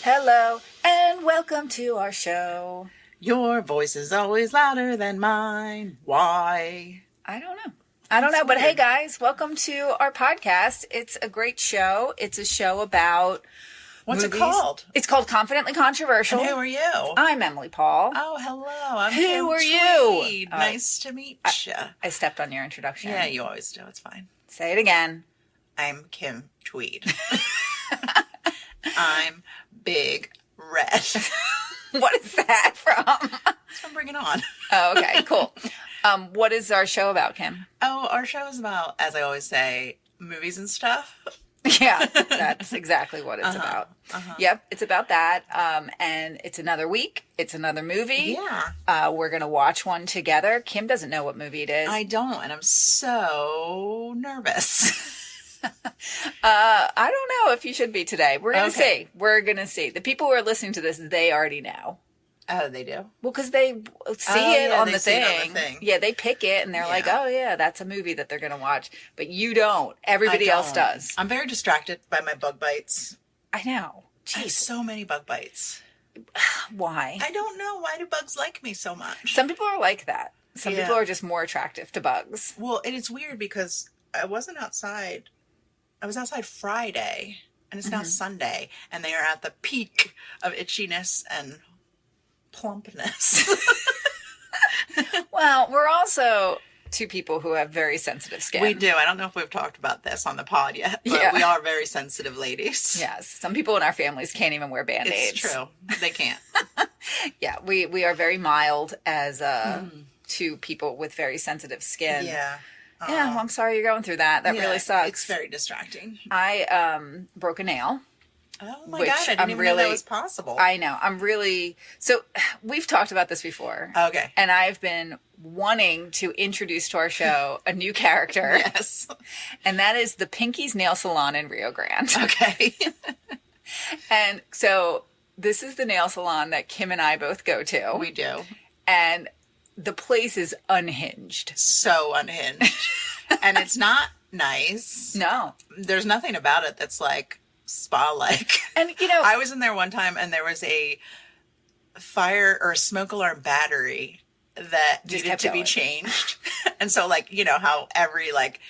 Hello, and welcome to our show. Your voice is always louder than mine. Why? I don't know, but hey guys, welcome to our podcast. It's a great show. It's a show about What's movies. it called? It's called Confidently Controversial. And who are you? I'm Emily Paul. Oh, hello. I'm Who Kim are Tweed. you? Nice to meet you. I stepped on your introduction. Yeah, you always do. It's fine. Say it again. I'm Kim Tweed. I'm Big Red. What is that from? It's from Bring It On. Oh, okay, cool. What is our show about, Kim? Oh, our show is about, as I always say, movies and stuff. Yeah, that's exactly what it's about. Yep, it's about that. And it's another week. It's another movie. Yeah. We're going to watch one together. Kim doesn't know what movie it is. I don't, and I'm so nervous. I don't know if you should be today. We're going to Okay. see. We're going to see. The people who are listening to this, they already know. Oh, they do? Well, because they see Oh, it yeah, on they the see it thing. on the thing. Yeah, they pick it and they're like, Yeah. oh, yeah, that's a movie that they're going to watch. But you don't. Everybody else don't. does. I'm very distracted by my bug bites. I know. I have Jeez, so many bug bites. why? I don't know. Why do bugs like me so much? Some people are like that. Some Yeah. people are just more attractive to bugs. Well, and it's weird because I wasn't outside. I was outside Friday, and it's now Sunday, and they are at the peak of itchiness and plumpness. Well, we're also two people who have very sensitive skin. We do. I don't know if we've talked about this on the pod yet, but Yeah. we are very sensitive ladies. Yes. Some people in our families can't even wear Band-Aids. It's true. They can't. Yeah. We are very mild as two people with very sensitive skin. Yeah. Yeah. Well, I'm sorry you're going through that. That Yeah, really sucks. It's very distracting. I broke a nail. Oh my Which God. I didn't I'm even know really- that was possible. I know. So we've talked about this before. Okay. And I've been wanting to introduce to our show a new character. Yes. And that is the Pinky's Nail Salon in Rio Grande. Okay. And so this is the nail salon that Kim and I both go to. We do. And the place is unhinged. So unhinged. And it's not nice. No. There's nothing about it that's like spa-like. And, you know, I was in there one time and there was a fire or a smoke alarm battery that Just needed kept to be going. changed. And so like, you know how every like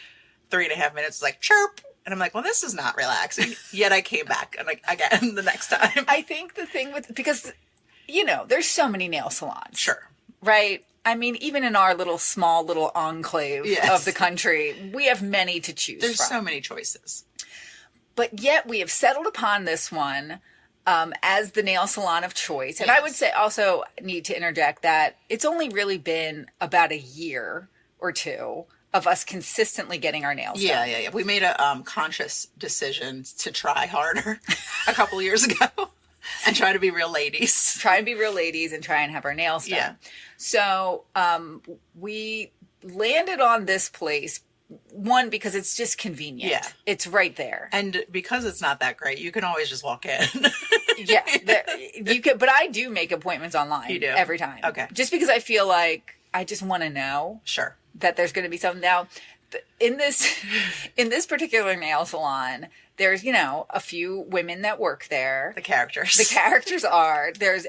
3.5 minutes is like chirp. And I'm like, well, this is not relaxing. Yet I came back and like again the next time. I think the thing with, because, you know, there's so many nail salons. Sure. Right? I mean, even in our small little enclave Yes. of the country, we have many to choose There's from. so many choices. But yet we have settled upon this one as the nail salon of choice. And I would say also need to interject that it's only really been about a year or two of us consistently getting our nails done. Yeah. We made a conscious decision to try harder a couple years ago and try to be real ladies. Try and be real ladies and try and have our nails done. Yeah. So we landed on this place, one, because it's just convenient. Yeah. It's right there. And because it's not that great, you can always just walk in. Yeah. You could, but I do make appointments online. You do? Every time. Okay. Just because I feel like I just want to know Sure. that there's going to be something. Now, in this particular nail salon, there's, you know, a few women that work there. The characters. The characters there's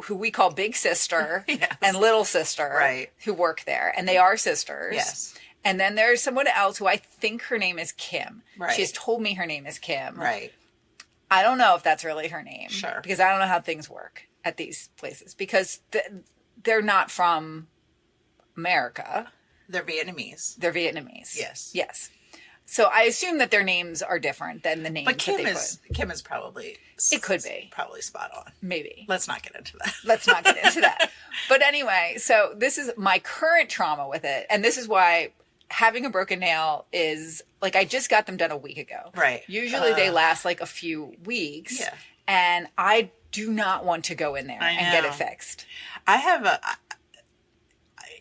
who we call Big Sister Yes. and Little Sister, Right. who work there, and they are sisters. Yes. And then there's someone else who I think her name is Kim. Right. She has told me her name is Kim. Right. I don't know if that's really her name. Sure. Because I don't know how things work at these places, because they're not from America. They're Vietnamese. They're Vietnamese. Yes. Yes. So I assume that their names are different than the names But that they Kim is probably It could be. probably spot on. Maybe. Let's not get into that. Let's not get into that. But anyway, so this is my current trauma with it. And this is why having a broken nail is like, I just got them done a week ago. Right. Usually they last like a few weeks. Yeah. And I do not want to go in there I and get know. it fixed. I have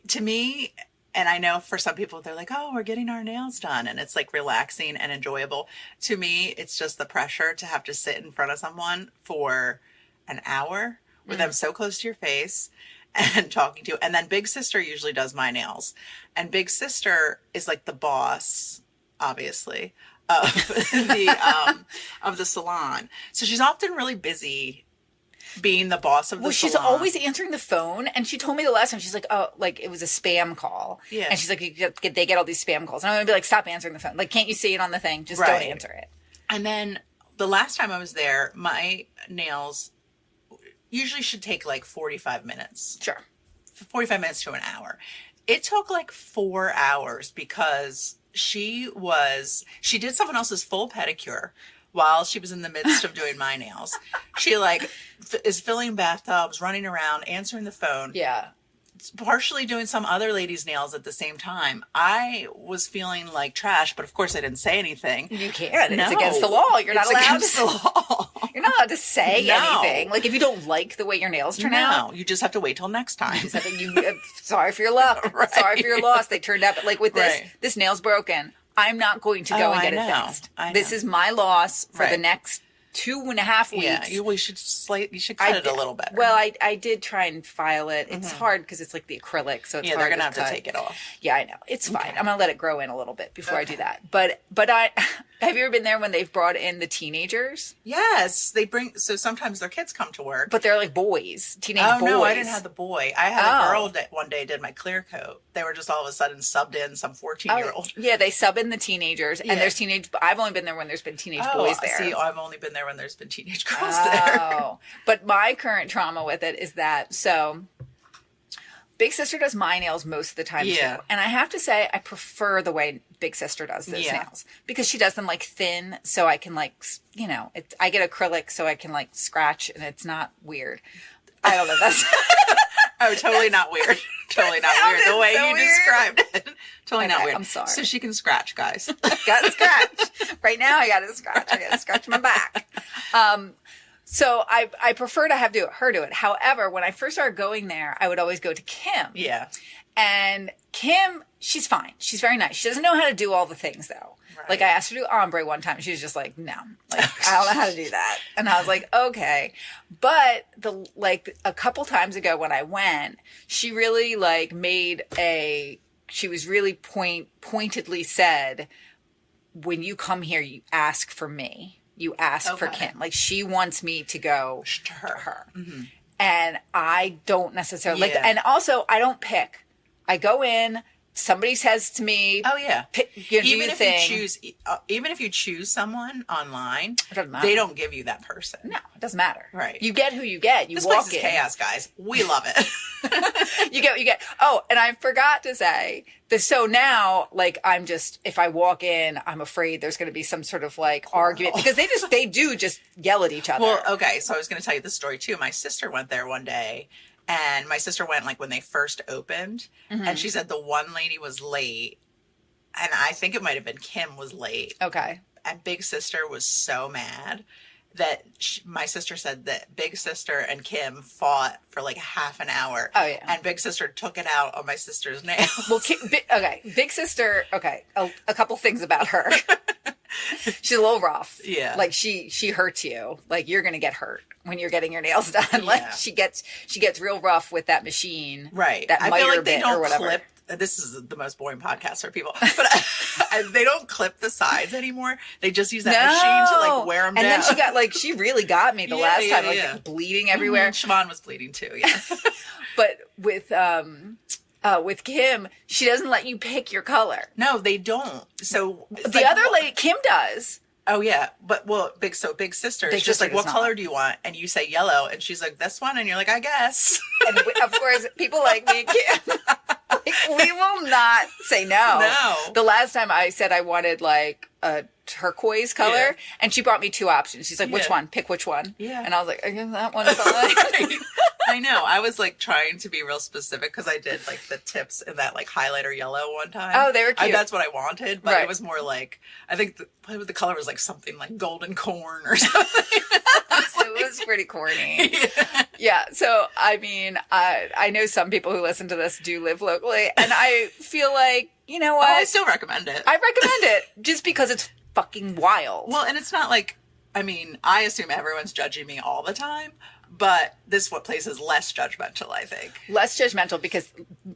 to me, and I know for some people, they're like, oh, we're getting our nails done. And it's like relaxing and enjoyable. To me, it's just the pressure to have to sit in front of someone for an hour with them so close to your face and talking to you. And then Big Sister usually does my nails. And Big Sister is like the boss, obviously, of of the salon. So she's often really busy being the boss of the Well, she's salon. always answering the phone, and she told me the last time, she's like, oh, like, it was a spam call. Yeah. And she's like, they get all these spam calls. And I'm going to be like, stop answering the phone. Like, can't you see it on the thing? Just don't Right. answer it. And then the last time I was there, my nails usually should take like 45 minutes. Sure. 45 minutes to an hour. It took like 4 hours because she did someone else's full pedicure while she was in the midst of doing my nails. She like is filling bathtubs, running around, answering the phone. Yeah. Partially doing some other lady's nails at the same time. I was feeling like trash, but of course I didn't say anything. You can't. No, It's against the law. You're not it's allowed against to. the law. You're not allowed to say No. anything. Like, if you don't like the way your nails turn out. No, you just have to wait till next time. Sorry for your luck. Right. Sorry for your loss. They turned out, but like with this, Right. this nail's broken. I'm not going to go and get it fixed. I know. This is my loss for the Right. next 2.5 weeks. Yeah, you should cut it a little better. Well, I did try and file it. It's hard because it's like the acrylic, so it's yeah, hard they're gonna have cut. to take it off. Yeah, I know. It's fine. Okay. I'm gonna let it grow in a little bit before I do that. But I have you ever been there when they've brought in the teenagers? Yes, they bring. So sometimes their kids come to work. But they're like boys, teenage Oh boys. no, I didn't have the boy. I had Oh. a girl that one day did my clear coat. They were just all of a sudden subbed in some 14-year-old. Yeah, they sub in the teenagers, and Yeah. there's teenage. I've only been there when there's been teenage boys there. See, I've only been there when there's been teenage girls there. Oh, but my current trauma with it is that Big Sister does my nails most of the time Yeah. too, and I have to say I prefer the way Big Sister does those Yeah. nails because she does them like thin, so I can like I get acrylic, so I can like scratch, and it's not weird. I don't know. That's Oh, totally not weird. Totally not weird. The sounded way so you weird. described it. Totally not Okay, weird. I'm sorry. So she can scratch, guys. got to scratch right now. I got to scratch. I got to scratch my back. So I prefer to have her do it. However, when I first started going there, I would always go to Kim. Yeah. And Kim, she's fine. She's very nice. She doesn't know how to do all the things though. Right. Like I asked her to do ombre one time. She was just like, no, like I don't know how to do that. And I was like, okay. But a couple times ago when I went, she really she was really pointedly said, when you come here, you ask for me. You ask for Okay. Kim. Like she wants me to go To her. Mm-hmm. and I don't necessarily Yeah. and also I don't pick. I go in, somebody says to me, Oh yeah. pick, do Even your if thing. even if you choose someone online, It doesn't matter. they don't give you that person. No, it doesn't matter. Right. You get who you get. You This walk place is in. chaos, guys. We love it. You get what you get. Oh, and I forgot to say this. So now, like, if I walk in, I'm afraid there's going to be some sort of like argument because they do just yell at each other. Well, okay. So I was going to tell you this story too. My sister went there one day, and my sister went like when they first opened, and she said the one lady was late, and I think it might have been Kim was late. Okay. And Big Sister was so mad that my sister said that Big Sister and Kim fought for like half an hour. Oh, yeah. And Big Sister took it out on my sister's nails. Well, Big Sister. Okay, a couple things about her. She's a little rough. Yeah. Like she hurts you. Like you're gonna get hurt when you're getting your nails done. Like Yeah. she gets real rough with that machine. Right. That I feel miter like they bit or don't whatever. clip. This is the most boring podcast for people, but they don't clip the sides anymore. They just use that machine to like wear them down. And then she really got me the Yeah, last yeah, time, like yeah. bleeding everywhere. Siobhan was bleeding too. Yeah. But with Kim, she doesn't let you pick your color. No, they don't. So it's The like, other lady, Kim, does. Oh yeah, but Big Sister. Big It's just Sister like, what does color not. do you want? And you say yellow, and she's like, this one, and you're like, I guess. And of course, people like me and Kim, like, we will not say no. No. The last time I said I wanted like a turquoise color, Yeah. and she brought me two options. She's like, which Yeah. one? Pick which one. Yeah. And I was like, I guess that one's fine. Right. I know. I was like trying to be real specific because I did like the tips in that like highlighter yellow one time. Oh, they were cute. That's what I wanted, but Right. it was more like I think the color was like something like golden corn or something. It was pretty corny. Yeah. So, I mean, I know some people who listen to this do live locally, and I feel like, you know what? I still recommend it. I recommend it just because it's fucking wild. Well, and it's not like, I mean, I assume everyone's judging me all the time, but this place is less judgmental, I think. Less judgmental because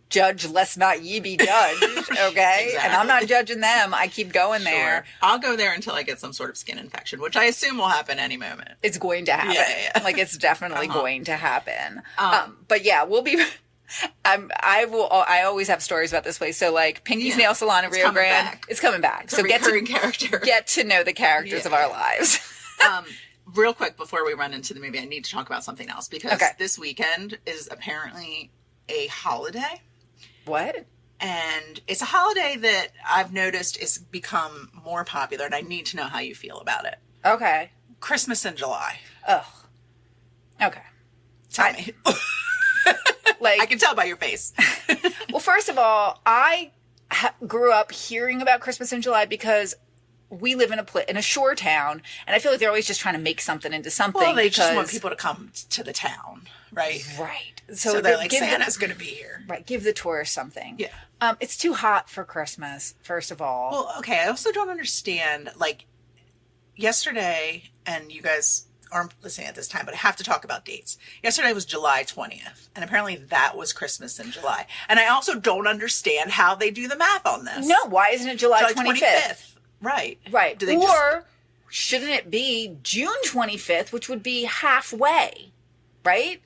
judge lest not ye be judged, okay? Exactly. And I'm not judging them. I keep going there. I'll go there until I get some sort of skin infection, which I assume will happen any moment. It's going to happen. Yeah. Like, it's definitely going to happen. But yeah, we'll be... I always have stories about this place. So, like, Pinky's Nail Salon in Rio Grande, it's coming back. It's a recurring character. Get to know the characters of our lives. Real quick, before we run into the movie, I need to talk about something else because this weekend is apparently a holiday. What? And it's a holiday that I've noticed has become more popular, and I need to know how you feel about it. Okay. Christmas in July. Ugh. Okay. Tell me. Like, I can tell by your face. Well, first of all, I grew up hearing about Christmas in July because we live in a shore town, and I feel like they're always just trying to make something into something. Well, they just want people to come to the town, right? Right. So they're like, Santa's going to be here. Right. Give the tourists something. Yeah. It's too hot for Christmas, first of all. Well, okay. I also don't understand, like, yesterday, and you guys aren't listening at this time, but I have to talk about dates. Yesterday was July 20th, and apparently that was Christmas in July. And I also don't understand how they do the math on this. No, why isn't it July 25th? Right. Right. Shouldn't it be June 25th, which would be halfway, right?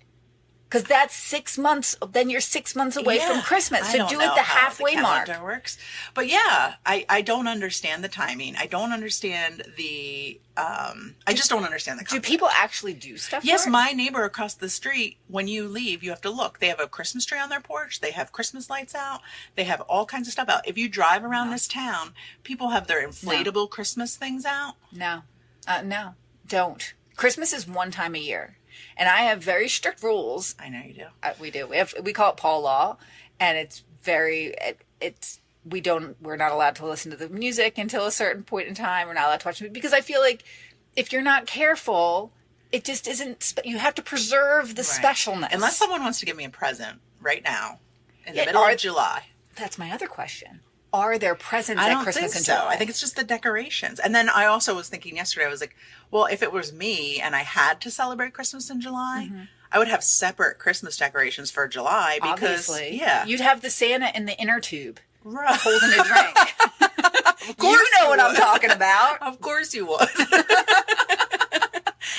Because that's 6 months. Then you're 6 months away from Christmas. So do it the halfway mark. Works. But yeah, I don't understand the timing. I don't understand the. I just don't understand the concept. Do people actually do stuff? Yes, for it? my neighbor across the street. When you leave, you have to look. They have a Christmas tree on their porch. They have Christmas lights out. They have all kinds of stuff out. If you drive around this town, people have their inflatable Christmas things out. No, don't. Christmas is one time a year. And I have very strict rules. I know you do. We do. We call it Paul Law, and it's we're not allowed to listen to the music until a certain point in time. We're not allowed to watch it because I feel like if you're not careful, it just isn't. You have to preserve the specialness. Unless someone wants to give me a present right now in the middle of July. That's my other question. Are there presents at Christmas and July? I think it's just the decorations. And then I also was thinking yesterday, I was like, well, if it was me and I had to celebrate Christmas in July, I would have separate Christmas decorations for July because, you'd have the Santa in the inner tube holding a drink. Of course you know what I'm talking about. Of course you would.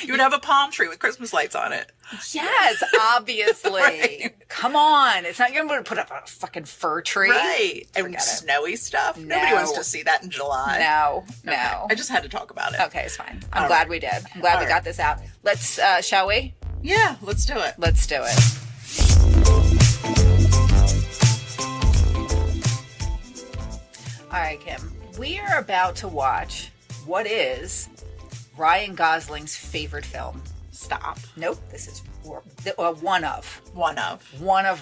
You would have a palm tree with Christmas lights on it. Yes, obviously. Right. Come on. It's not going to put up a fucking fir tree. Right. And snowy stuff. No. Nobody wants to see that in July. No. Okay. I just had to talk about it. Okay, it's fine. I'm glad we did. I'm glad we got this out. Let's, shall we? Yeah, let's do it. Let's do it. All right, Kim. We are about to watch what is Ryan Gosling's favorite film. Stop. Nope. This is one of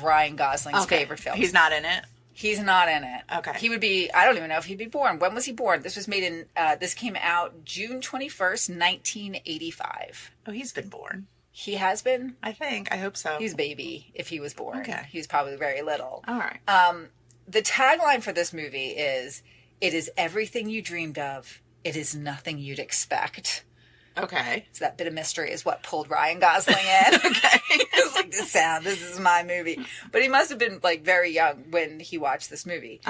Ryan Gosling's favorite films. He's not in it? He's not in it. Okay. He would be, I don't even know if he'd be born. When was he born? This was made in, this came out June 21st, 1985. Oh, he's been born. He has been? I think. I hope so. He's a baby if he was born. Okay. He was probably very little. All right. The tagline for this movie is, "It is everything you dreamed of. It is nothing you'd expect." Okay. So that bit of mystery is what pulled Ryan Gosling in. Okay. It's like, this is my movie. But he must have been like very young when he watched this movie.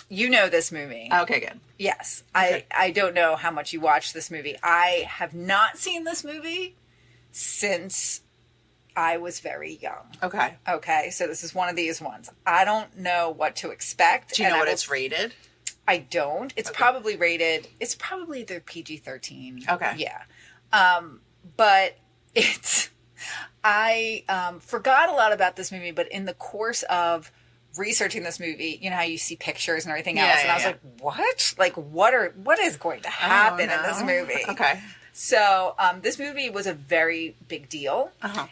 You know this movie. Okay, good. Yes. Okay. I don't know how much you watched this movie. I have not seen this movie since I was very young. Okay. Okay. So this is one of these ones. I don't know what to expect. Do you know what it's rated? I don't. It's probably rated. It's probably the PG-13. Okay. Yeah. But it's. I forgot a lot about this movie, but in the course of researching this movie, you know how you see pictures and everything else, and I was like, "What? Like, what is going to happen in this movie?" Okay. So this movie was a very big deal.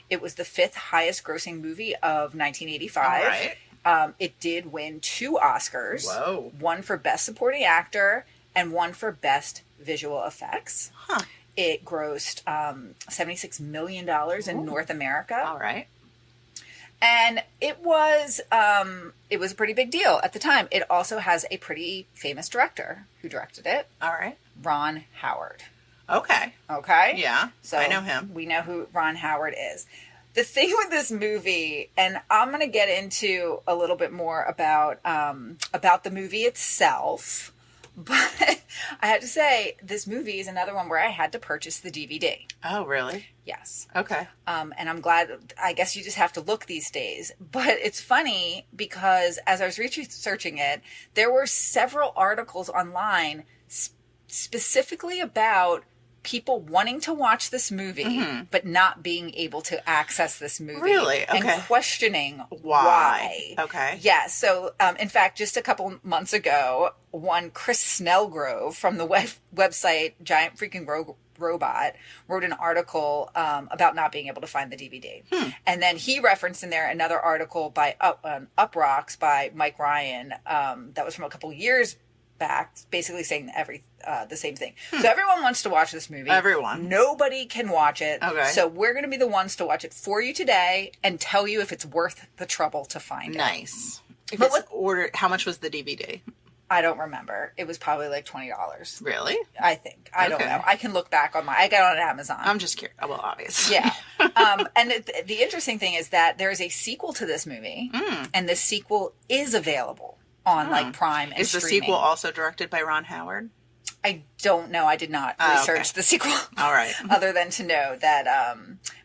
It was the 5th highest grossing movie of 1985. All right. It did win 2 Oscars. Whoa. One for Best Supporting Actor and one for Best Visual Effects. It grossed $76 million in North America. All right. And it was a pretty big deal at the time. It also has a pretty famous director who directed it. All right. Ron Howard. Okay. Okay? Yeah, So I know him. We know who Ron Howard is. The thing with this movie, and I'm going to get into a little bit more about the movie itself, but I have to say, this movie is another one where I had to purchase the DVD. Oh, really? Yes. Okay. And I'm glad, I guess you just have to look these days. But it's funny because as I was researching it, there were several articles online specifically about people wanting to watch this movie, but not being able to access this movie. Really? Okay. And questioning Why? Okay. Yeah. So, in fact, just a couple months ago, one Chris Snellgrove from the website Giant Freaking Robot wrote an article about not being able to find the DVD. And then he referenced in there another article by Up Rocks by Mike Ryan that was from a couple years back, basically saying the same thing. So everyone wants to watch this movie. Everyone. Nobody can watch it. Okay. So we're going to be the ones to watch it for you today and tell you if it's worth the trouble to find it. Nice. How much was the DVD? I don't remember. It was probably like $20. Really? I think. I don't know. I can look back on I got it on Amazon. I'm just curious. Well, obviously. Yeah. And the interesting thing is that there is a sequel to this movie, and this sequel is available on like Prime and Is the streaming. sequel also directed by Ron Howard? I don't know. I did not research the sequel. All right. Other than to know that,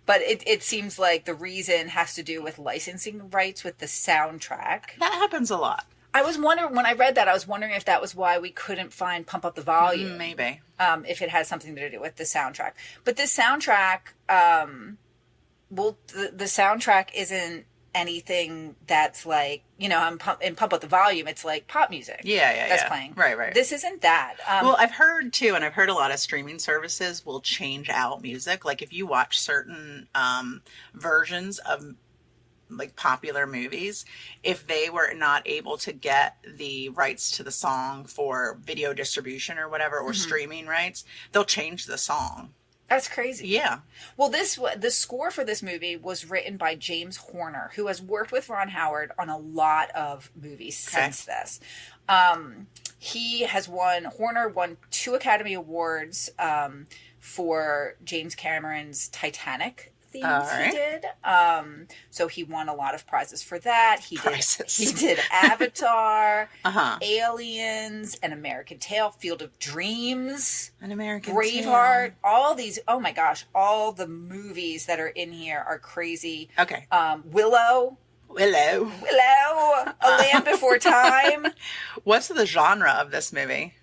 but it seems like the reason has to do with licensing rights with the soundtrack. That happens a lot. I was wondering, when I read that, I was wondering if that was why we couldn't find Pump Up the Volume. Maybe. If it has something to do with the soundtrack. But this soundtrack, the soundtrack isn't anything that's like, in Pump Up the Volume, it's like pop music. Yeah. That's playing. Right. This isn't that. Well, I've heard too, and I've heard a lot of streaming services will change out music. Like if you watch certain versions of like popular movies, if they were not able to get the rights to the song for video distribution or whatever, or streaming rights, they'll change the song. That's crazy. Yeah. Well, the score for this movie was written by James Horner, who has worked with Ron Howard on a lot of movies since this. Horner won 2 Academy Awards for James Cameron's Titanic themes he did. So he won a lot of prizes for that. He did Avatar, Aliens, An American Tail, Field of Dreams, An American Braveheart, Tail. all these, oh my gosh, all the movies that are in here are crazy. Okay. Willow, A Land Before Time. What's the genre of this movie?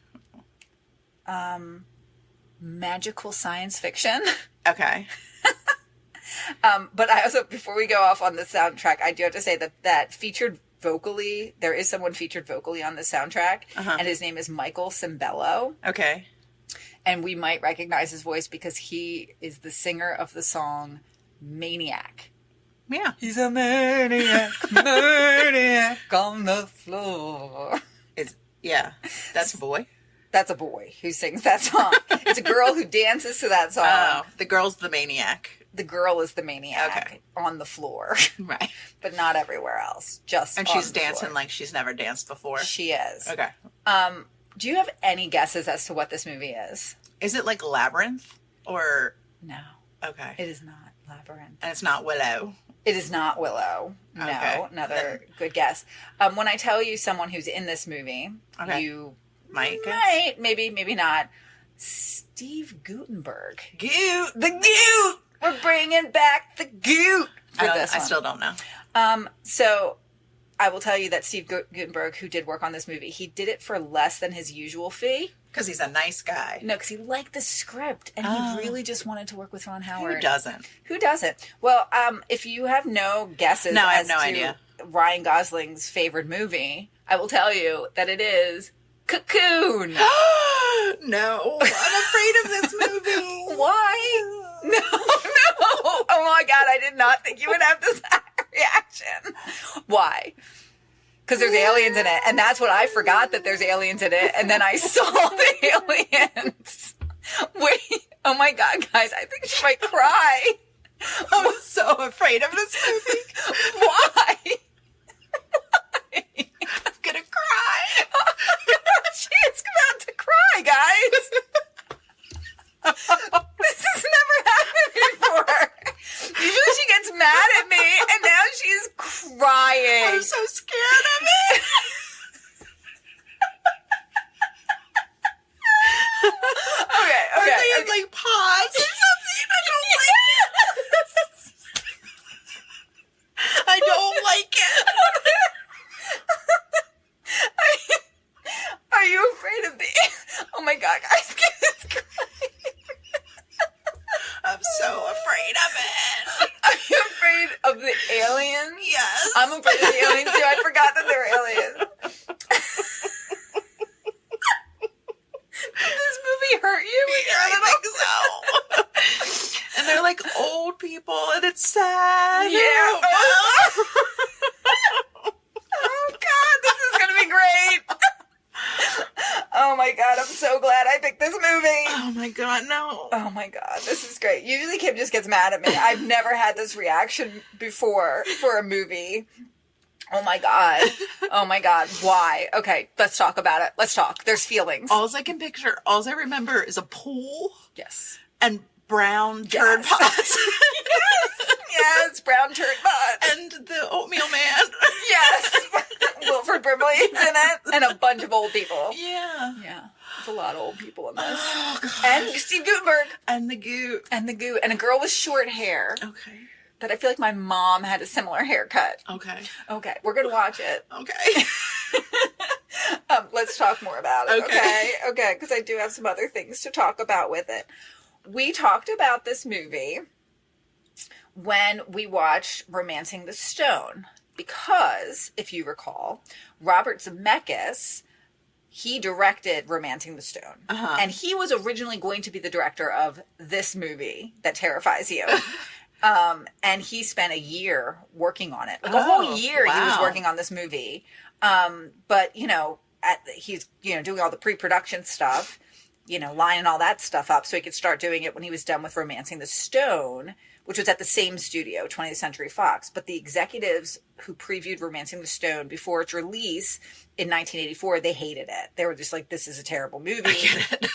Magical science fiction. Okay. But I also, before we go off on the soundtrack, I do have to say that featured vocally, there is someone featured vocally on the soundtrack, and his name is Michael Cimbello. Okay. And we might recognize his voice because he is the singer of the song Maniac. Yeah. He's a maniac, maniac on the floor. That's a boy. That's a boy who sings that song. It's a girl who dances to that song. Oh, the girl's the maniac. The girl is the maniac on the floor. Right. But not everywhere else. And she's dancing like she's never danced before. She is. Okay. Do you have any guesses as to what this movie is? Is it like Labyrinth or? No. Okay. It is not Labyrinth. And it's not Willow. It is not Willow. No. Okay. Another good guess. When I tell you someone who's in this movie, you might, maybe not. Steve Guttenberg. The Goot! We're bringing back the Goot for this one. I still don't know. So I will tell you that Steve Guttenberg, who did work on this movie, he did it for less than his usual fee. Because he's a nice guy. No, because he liked the script, and he really just wanted to work with Ron Howard. Who doesn't? Well, if you have no guesses I have no idea. Ryan Gosling's favorite movie, I will tell you that it is Cocoon. No, I'm afraid of this movie. Why? No. Oh my God, I did not think you would have this reaction. Why? Because there's aliens in it, and that's what I forgot, that there's aliens in it, and then I saw the aliens. Wait, oh my God, guys, I think she might cry. I'm so afraid of this movie. Why? I'm gonna cry. Oh my God, she is about to cry, guys. afraid of it. Are you afraid of the aliens? Yes. I'm afraid of the aliens too. I forgot that they're aliens. Did this movie hurt you when you're I little? think so. And they're like old people, and it's sad. Yeah. Oh God, this is gonna be great. Oh my God, I'm so glad I picked this movie. Oh my God, no. Oh my God, this is great. Usually Kim just gets mad at me. I've never had this reaction before for a movie. Oh my God. Oh my God. Why? Okay, let's talk about it. Let's talk. There's feelings. All I can picture, all I remember is a pool Yes. and brown turd pots. Yes, brown turd pots. And the oatmeal man. Yes. Wilford Brimley's in it. And a bunch of old people. Yeah. Yeah. There's a lot of old people in this. Oh, God. And Steve Gutenberg. And the goo. And the goo. And a girl with short hair. Okay. That I feel like my mom had a similar haircut. Okay. Okay, we're going to watch it. Okay. Let's talk more about it. Okay. Okay, because I do have some other things to talk about with it. We talked about this movie when we watched Romancing the Stone. Because, if you recall, Robert Zemeckis, he directed Romancing the Stone. Uh-huh. And he was originally going to be the director of this movie that terrifies you. And he spent a year working on it. Like a whole year he was wow. working on this movie. But, he's, doing all the pre-production stuff, lining all that stuff up so he could start doing it when he was done with Romancing the Stone, which was at the same studio, 20th Century Fox. But the executives who previewed Romancing the Stone before its release in 1984, they hated it. They were just like, this is a terrible movie. I get it.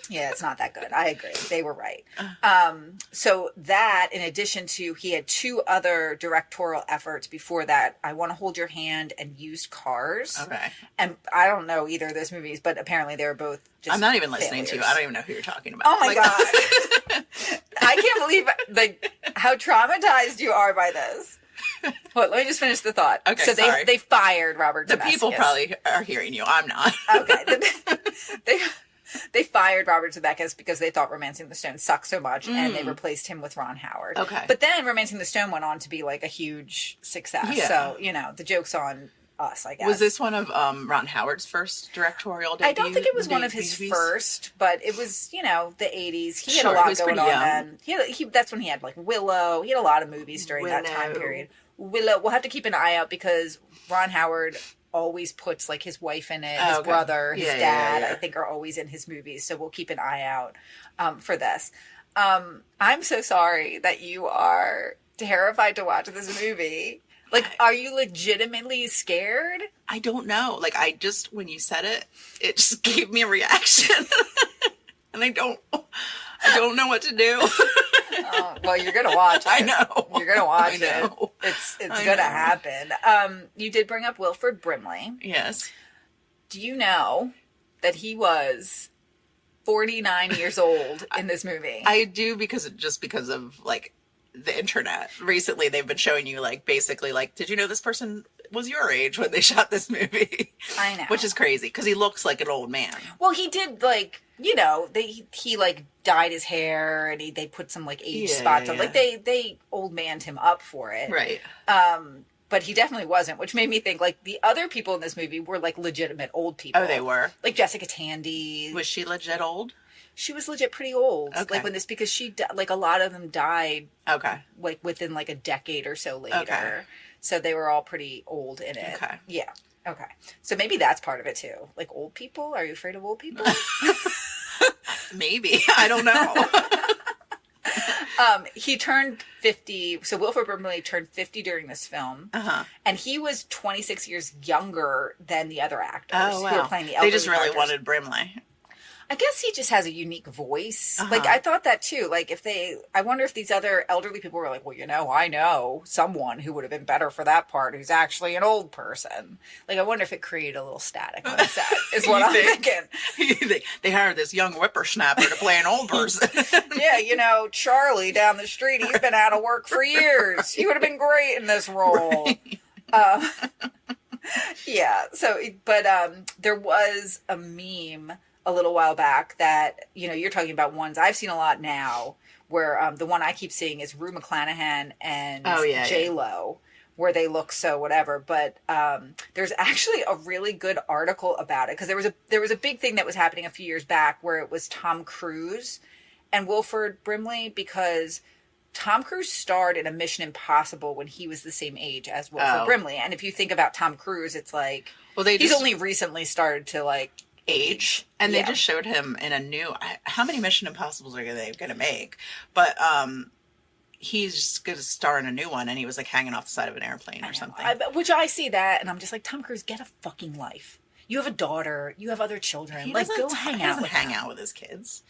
Yeah, it's not that good. I agree. They were right. So that, in addition to, he had two other directorial efforts before that, I Want to Hold Your Hand and Used Cars. Okay. And I don't know either of those movies, but apparently they were both just I'm not even listening to you. failures. I don't even know who you're talking about. Oh my God. I can't believe how traumatized you are by this. Well, let me just finish the thought. Okay, so sorry. they fired Robert The Zemeckis. people probably are hearing you. I'm not. Okay. They fired Robert Zemeckis because they thought Romancing the Stone sucked so much, and they replaced him with Ron Howard. Okay. But then Romancing the Stone went on to be like a huge success. Yeah. So, the joke's on us, I guess. Was this one of Ron Howard's first directorial debut? I don't think it was one of his movies? first, but it was, the 80s. He had Sure, a he lot was going pretty on young. then. That's when he had like Willow. He had a lot of movies during that time Willow. period. Willow. We'll have to keep an eye out because Ron Howard always puts like his wife in it, his okay. brother, his Yeah, dad, yeah. I think are always in his movies. So we'll keep an eye out for this. I'm so sorry that you are terrified to watch this movie. Like, are you legitimately scared? I don't know. Like, when you said it, it just gave me a reaction. And I don't know what to do. Well, you're gonna watch it. I know. You're gonna watch I know. it. It's I gonna know. happen. You did bring up Wilford Brimley. Yes. Do you know that he was 49 years old in this movie? I do because of like the internet. Recently they've been showing you like basically like, did you know this person was your age when they shot this movie? I know. Which is crazy because he looks like an old man. Well, he did like, he like dyed his hair and they put some like age Yeah, spots yeah, on. Like they old manned him up for it. Right. But he definitely wasn't, which made me think like the other people in this movie were like legitimate old people. Oh, they were? Like Jessica Tandy. Was she legit old? She was legit pretty old. Okay. Like because like a lot of them died Okay. like within like a decade or so later. Okay. So they were all pretty old in it. Okay. Yeah. Okay. So maybe that's part of it too. Like old people? Are you afraid of old people? Maybe. I don't know. He turned 50. So Wilford Brimley turned 50 during this film. Uh-huh. And he was 26 years younger than the other actors Oh, wow. who were playing the They elderly just really characters. wanted Brimley. I guess he just has a unique voice. Uh-huh. Like, I thought that too. Like, I wonder if these other elderly people were like, well, I know someone who would have been better for that part who's actually an old person. Like, I wonder if it created a little static on the set, is what You I'm think? thinking. They hired this young whippersnapper to play an old person. Yeah, Charlie down the street, he's been out of work for years. He would have been great in this role. Yeah, but there was a meme a little while back that, you're talking about ones I've seen a lot now where the one I keep seeing is Rue McClanahan and yeah, J-Lo, where they look so whatever. But there's actually a really good article about it, because there was a big thing that was happening a few years back where it was Tom Cruise and Wilford Brimley, because Tom Cruise starred in a Mission Impossible when he was the same age as Wilford Brimley. And if you think about Tom Cruise, it's like, well, he's only recently started to like age. And they just showed him in a new, how many Mission Impossibles are they going to make? But he's going to star in a new one, and he was like hanging off the side of an airplane or something. Which I see that, and I'm just like, Tom Cruise, get a fucking life. You have a daughter. You have other children. Like, go hang out. He doesn't hang out with his kids.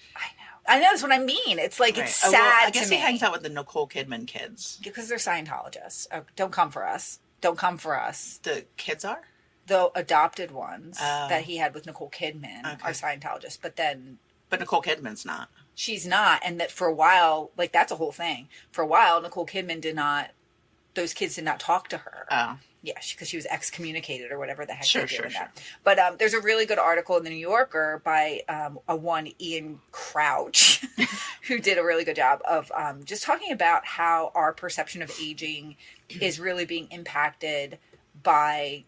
I know, that's what I mean. It's like, it's sad I guess he hangs out with the Nicole Kidman kids. Because they're Scientologists. Oh, don't come for us. Don't come for us. The kids are? The adopted ones that he had with Nicole Kidman are Scientologists. But Nicole Kidman's not. She's not. And that for a while, like, that's a whole thing. For a while, Nicole Kidman those kids did not talk to her. Oh. Yeah, because she was excommunicated or whatever the heck they did with that. But there's a really good article in the New Yorker by a one Ian Crouch, who did a really good job of just talking about how our perception of aging is really being impacted by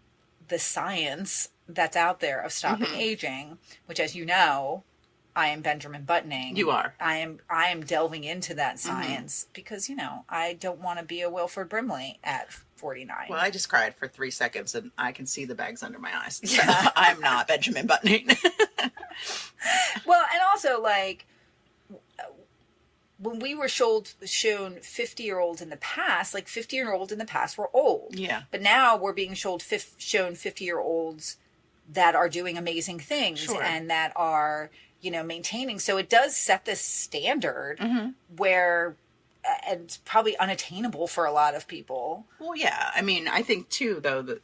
the science that's out there of stopping aging, which, as you know, I am Benjamin Buttoning. You are. I am delving into that science because, I don't want to be a Wilford Brimley at 49. Well, I just cried for 3 seconds and I can see the bags under my eyes. So I'm not Benjamin Buttoning. Well, and also, like, when we were shown 50-year-olds in the past, like, 50-year-olds in the past were old. Yeah. But now we're being shown 50-year-olds that are doing amazing things and that are, maintaining. So it does set this standard where... and it's probably unattainable for a lot of people. Well, yeah. I mean, I think too, though, that,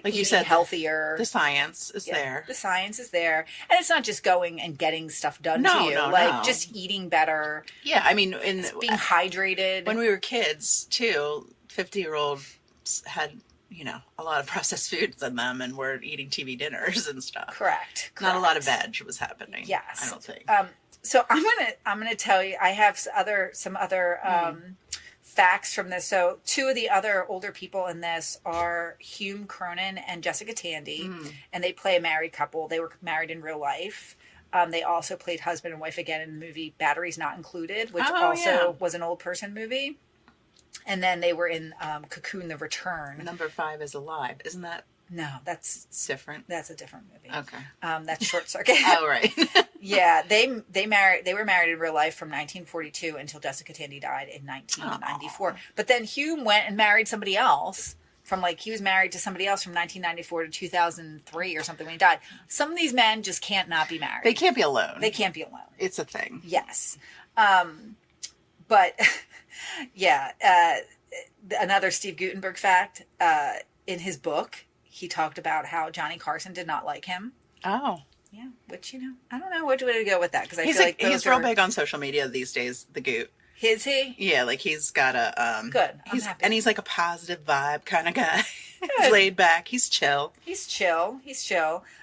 like you said, healthier. The science is there. The science is there. And it's not just going and getting stuff done to you. No. Just eating better. Yeah, I mean, being hydrated. When we were kids, too, 50-year-olds had, a lot of processed foods in them, and we're eating TV dinners and stuff. Correct. Not a lot of veg was happening. Yes. I don't think. So I'm gonna tell you, I have some other facts from this. So 2 of the other older people in this are Hume Cronin and Jessica Tandy, and they play a married couple. They were married in real life. They also played husband and wife again in the movie Batteries Not Included, which was an old person movie. And then they were in Cocoon, The Return. Number 5 is Alive. Isn't that? No, that's different. That's a different movie. Okay. That's Short Circuit. Oh, right. Yeah, they were married in real life from 1942 until Jessica Tandy died in 1994. Aww. But then Hume went and married somebody else he was married to somebody else from 1994 to 2003 or something when he died. Some of these men just can't not be married. They can't be alone. They can't be alone. It's a thing. Yes. But yeah, another Steve Gutenberg fact, in his book, he talked about how Johnny Carson did not like him. Oh. Yeah, which, I don't know which way to go with that, because I feel like he's real big on social media these days, the Goot. Is he? Yeah, like he's got a... Good, I'm happy. And he's like a positive vibe kind of guy. He's laid back, he's chill. He's chill.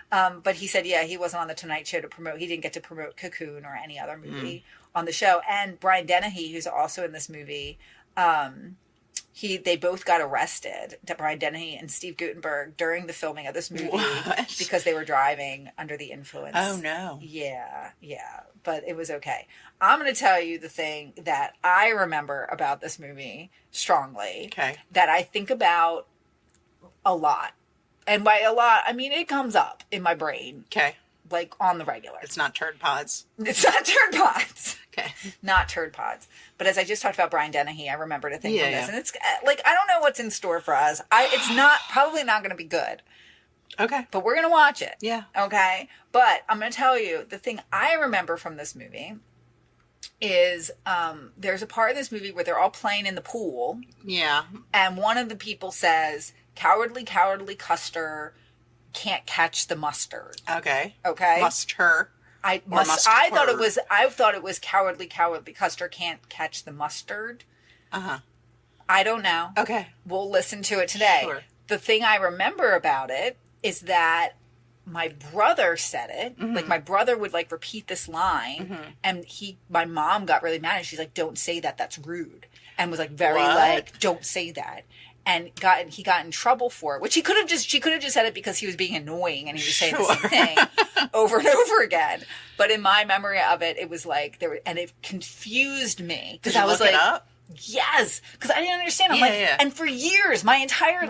But he said, he wasn't on The Tonight Show to promote, he didn't get to promote Cocoon or any other movie on the show. And Brian Dennehy, who's also in this movie... they both got arrested, Brian Dennehy and Steve Gutenberg, during the filming of this movie because they were driving under the influence. Oh, no. Yeah. But it was okay. I'm going to tell you the thing that I remember about this movie strongly. Okay. That I think about a lot. And by a lot, I mean it comes up in my brain. Okay. Like on the regular. It's not turd pods. It's not turd pods. Okay. Not turd pods. But as I just talked about Brian Dennehy, I remembered a thing from this. And it's like, I don't know what's in store for us. It's probably not going to be good. Okay. But we're going to watch it. Yeah. Okay. But I'm going to tell you, the thing I remember from this movie is there's a part in this movie where they're all playing in the pool. Yeah. And one of the people says, cowardly, cowardly Custer can't catch the mustard. Okay. Must-her. I thought it was cowardly, cowardly Custer can't catch the mustard. Uh-huh. I don't know. Okay. We'll listen to it today. Sure. The thing I remember about it is that my brother said it. Like, my brother would, like, repeat this line, and my mom got really mad, and she's like, don't say that, that's rude. And was, like, very, What? like, don't say that. And he got in trouble for it, which she could have just said it because he was being annoying, and he was saying the same thing over and over again. But in my memory of it, it was like, and it confused me. Did you look it up? Yes, because I didn't understand. I'm like, and for years, my entire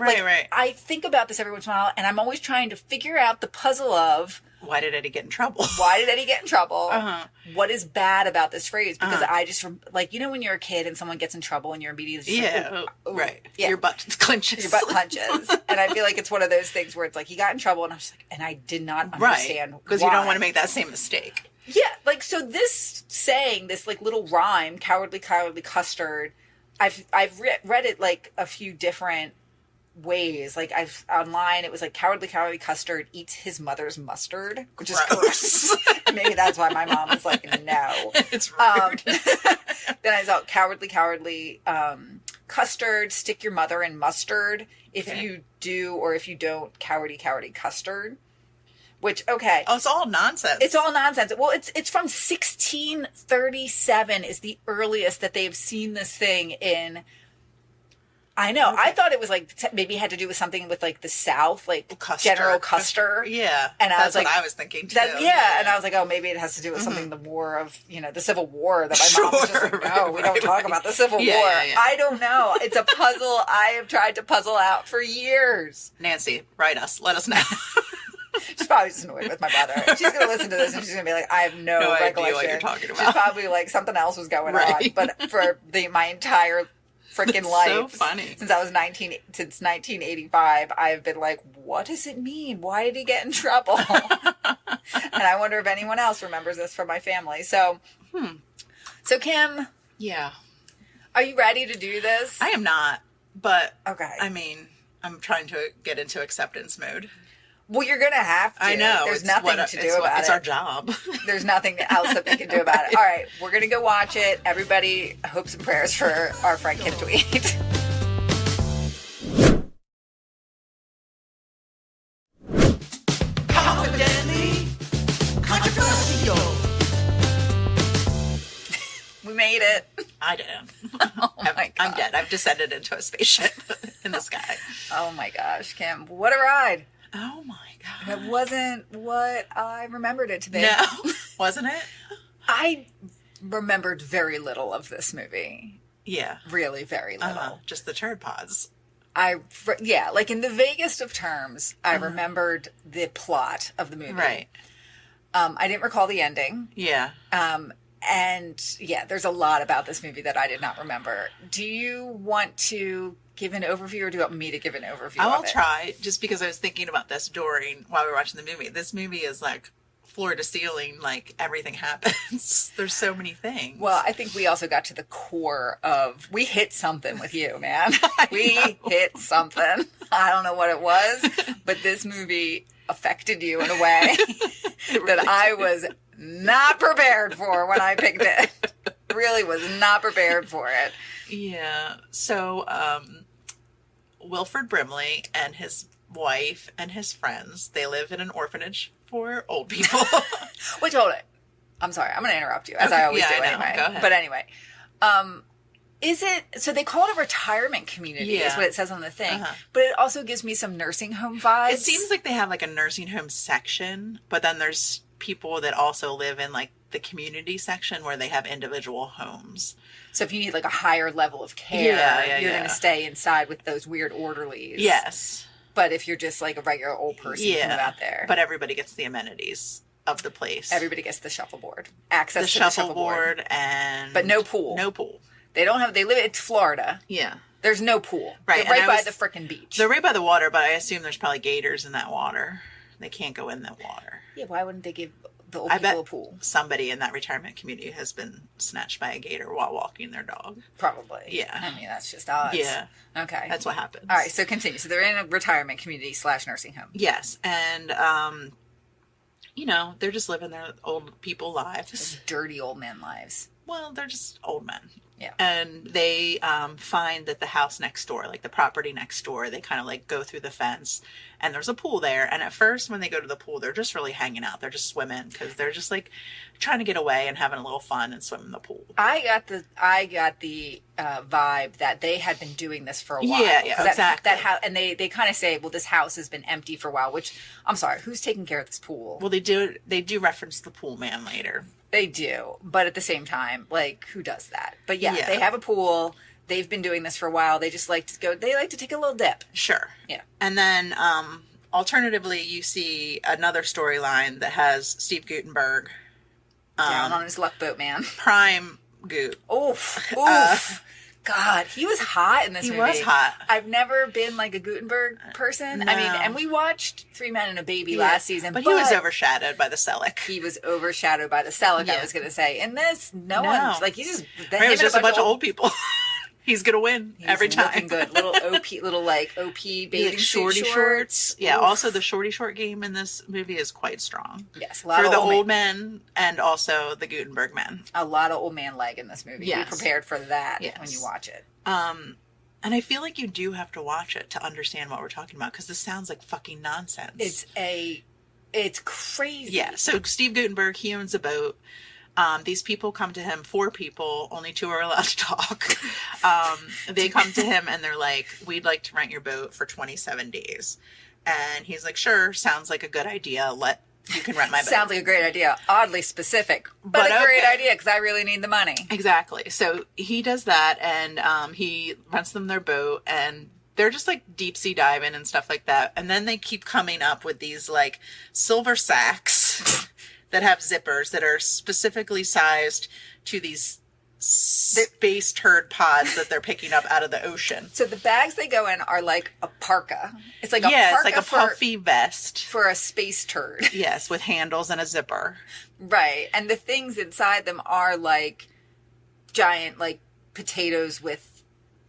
I think about this every once in a while, and I'm always trying to figure out the puzzle of why did Eddie get in trouble? Why did Eddie get in trouble? What is bad about this phrase? Because I just like, you know, when you're a kid and someone gets in trouble and you're immediately just like, right, your butt clenches, and I feel like it's one of those things where it's like he got in trouble, and I was like, and I did not understand because you don't want to make that same mistake. Yeah, like, so this saying, this, like, little rhyme, cowardly, cowardly custard, I've read it, like, a few different ways. Like, online, it was like, cowardly, cowardly custard eats his mother's mustard, which is gross. Maybe that's why my mom was like, no. It's rude. Then I saw cowardly, cowardly custard, stick your mother in mustard. If you do, or if you don't, cowardy, cowardly custard. Which, okay. Oh, it's all nonsense. It's all nonsense. Well, it's from 1637 is the earliest that they've seen this thing in. I know. Okay. I thought it was like, maybe it had to do with something with like the South, like General Custer. Yeah. And I was like, what I was thinking too. And I was like, oh, maybe it has to do with something, the war of, you know, the Civil War, that my mom was just like, no, we don't talk about the Civil War. Yeah. I don't know. It's a puzzle I have tried to puzzle out for years. Nancy, write us. Let us know. She's probably just annoyed with my brother. She's going to listen to this and she's going to be like, I have no recollection. Idea what you're talking about. She's probably like, something else was going on. But for my entire freaking life, so funny. Since 1985, I've been like, what does it mean? Why did he get in trouble? And I wonder if anyone else remembers this from my family. So, So Kim. Yeah. Are you ready to do this? I am not, but okay. I mean, I'm trying to get into acceptance mode. Well, you're going to have to. I know. There's nothing to do about it. It's our job. There's nothing else that we can do about it. All right. We're going to go watch it. Everybody, hopes and prayers for our friend Kim Tweet. Confidently controversial. We made it. I didn't. Oh my God. I'm dead. I've descended into a spaceship in the sky. Oh my gosh, Kim. What a ride. Oh my God. It wasn't what I remembered it to be. No. Wasn't it? I remembered very little of this movie. Yeah. Really very little. Just the turd pods. Like in the vaguest of terms, I remembered the plot of the movie. Right. I didn't recall the ending. Yeah. And yeah, there's a lot about this movie that I did not remember. Do you want to give an overview, or do you want me to give an overview? I will try, just because I was thinking about this while we were watching the movie. This movie is like floor to ceiling, like everything happens. There's so many things. Well, I think we also got to the core of, we hit something with you, man. We hit something. I don't know what it was, but this movie affected you in a way that I was not prepared for when I picked it. Really was not prepared for it. Yeah. So, Wilford Brimley and his wife and his friends, they live in an orphanage for old people. Wait, hold it. I'm sorry. I'm going to interrupt you, as I always do anyway. Go ahead. But anyway, is it, so they call it a retirement community is what it says on the thing, but it also gives me some nursing home vibes. It seems like they have like a nursing home section, but then there's people that also live in like the community section where they have individual homes. So if you need like a higher level of care, you're going to stay inside with those weird orderlies. Yes. But if you're just like a regular old person, you can move out there. But everybody gets the amenities of the place. Everybody gets the shuffleboard. Access to the the shuffleboard. But no pool. No pool. They live in Florida. Yeah. There's no pool. Right. They're right by the frickin' beach. They're right by the water, but I assume there's probably gators in that water. They can't go in that water. Yeah, why wouldn't they give the old people a pool? Somebody in that retirement community has been snatched by a gator while walking their dog. Probably. Yeah. I mean, that's just odds. Yeah. Okay. That's what happens. All right, so continue. So they're in a retirement community / nursing home. Yes. And, they're just living their old people lives. Dirty old man lives. Well, they're just old men. Yeah. And they find that the house next door, like the property next door, they kind of like go through the fence and there's a pool there. And at first when they go to the pool, they're just really hanging out. They're just swimming because they're just like trying to get away and having a little fun and swim in the pool. I got the vibe that they had been doing this for a while. Yeah, exactly. And they kind of say, well, this house has been empty for a while, which, I'm sorry, who's taking care of this pool? Well, they do reference the pool man later. They do, but at the same time, like, who does that? But yeah, they have a pool. They've been doing this for a while. They just like to go. They like to take a little dip. Sure. Yeah. And then, alternatively, you see another storyline that has Steve Guttenberg Down on his luck boat, man. prime Goot. Oof. God, he was hot in this movie. He was hot. I've never been like a Gutenberg person. No. I mean, and we watched Three Men and a Baby last season. But he was overshadowed by the Selleck. He was overshadowed by the Selleck, I was going to say. In this, no one's like, he's just... It was just a bunch of old people. He's going to win every time. Looking good. Little OP bathing like shorty shorts. Yeah, Oof. Also the shorty short game in this movie is quite strong. Yes, a lot for the old men and also the Gutenberg men. A lot of old man leg in this movie. Yes. Be prepared for that when you watch it. And I feel like you do have to watch it to understand what we're talking about because this sounds like fucking nonsense. It's crazy. Yeah, so Steve Guttenberg, he owns a boat. These people come to him, 4 people, only 2 are allowed to talk. They come to him and they're like, we'd like to rent your boat for 27 days. And he's like, sure, sounds like a good idea. You can rent my boat. Sounds like a great idea. Oddly specific, but a great idea because I really need the money. Exactly. So he does that and he rents them their boat and they're just like deep sea diving and stuff like that. And then they keep coming up with these like silver sacks that have zippers that are specifically sized to these space turd pods that they're picking up out of the ocean. So the bags they go in are like a parka. It's like a parka. It's like a puffy vest. For a space turd. Yes, with handles and a zipper. Right. And the things inside them are like giant like potatoes with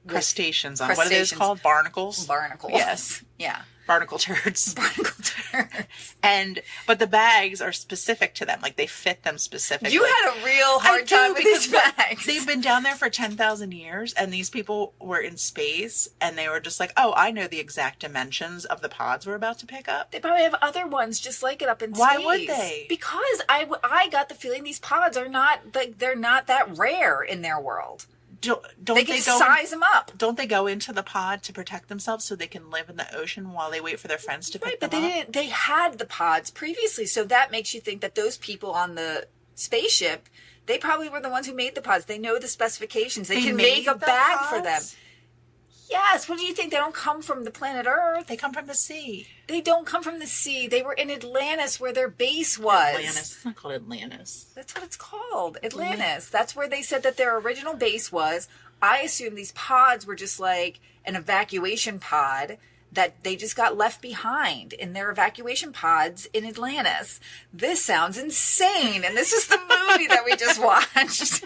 crustaceans on. What are those called? Barnacles? Barnacles. Yes. Yeah. Barnacle turds. Barnacle turds. But the bags are specific to them. Like, they fit them specifically. You had a real hard time with these bags. They've been down there for 10,000 years, and these people were in space, and they were just like, oh, I know the exact dimensions of the pods we're about to pick up. They probably have other ones just like it up in space. Why would they? Because I got the feeling these pods are not, like, they're not that rare in their world. They can size them up. Don't they go into the pod to protect themselves so they can live in the ocean while they wait for their friends to pick them up? But they didn't. They had the pods previously, so that makes you think that those people on the spaceship, they probably were the ones who made the pods. They know the specifications. They can make a bag for them. Yes. What do you think? They don't come from the planet Earth. They come from the sea. They don't come from the sea. They were in Atlantis where their base was. Atlantis. It's not called Atlantis. That's what it's called. Atlantis. That's where they said that their original base was. I assume these pods were just like an evacuation pod that they just got left behind in their evacuation pods in Atlantis. This sounds insane. And this is the movie that we just watched.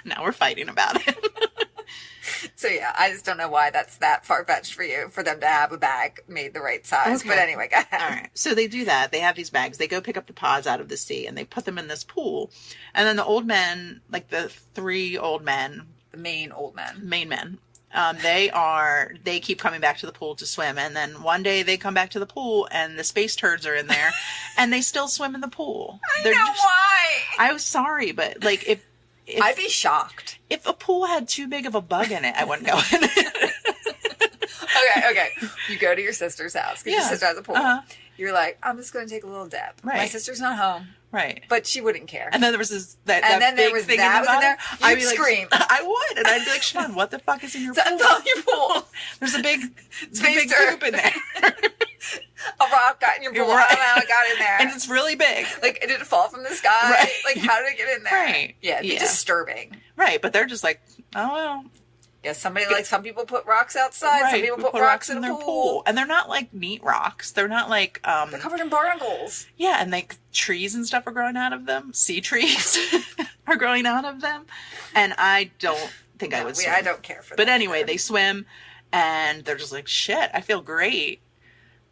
Now we're fighting about it. So yeah, I just don't know why that's that far-fetched for you, for them to have a bag made the right size. Okay. But anyway, go ahead. All right. So they do that. They have these bags. They go pick up the pods out of the sea and they put them in this pool. And then the old men, like the 3 old men. The main men. They keep coming back to the pool to swim. And then one day they come back to the pool and the space turds are in there and they still swim in the pool. Why. I was sorry, but like if I'd be shocked. If a pool had too big of a bug in it, I wouldn't go in it. Okay. You go to your sister's house because your sister has a pool. Uh-huh. You're like, I'm just going to take a little dip. Right. My sister's not home. Right. But she wouldn't care. And then there was this that there big was thing that in there. You'd scream. I would. And I'd be like, Siobhan, what the fuck is in your pool? Your pool. There's a big poop in there. A rock got in your pool. Right. I don't know how it got in there. And it's really big. Like, did it fall from the sky? Right. Like, how did it get in there? Right. Yeah, it'd be disturbing. Right, but they're just like, oh, well. Yeah, some people put rocks outside. Right. Some people put rocks in their pool. And they're not like neat rocks. They're not like... they're covered in barnacles. Yeah, and like trees and stuff are growing out of them. Sea trees are growing out of them. And I don't think I would swim. I don't care for that. But anyway, they swim and they're just like, shit, I feel great.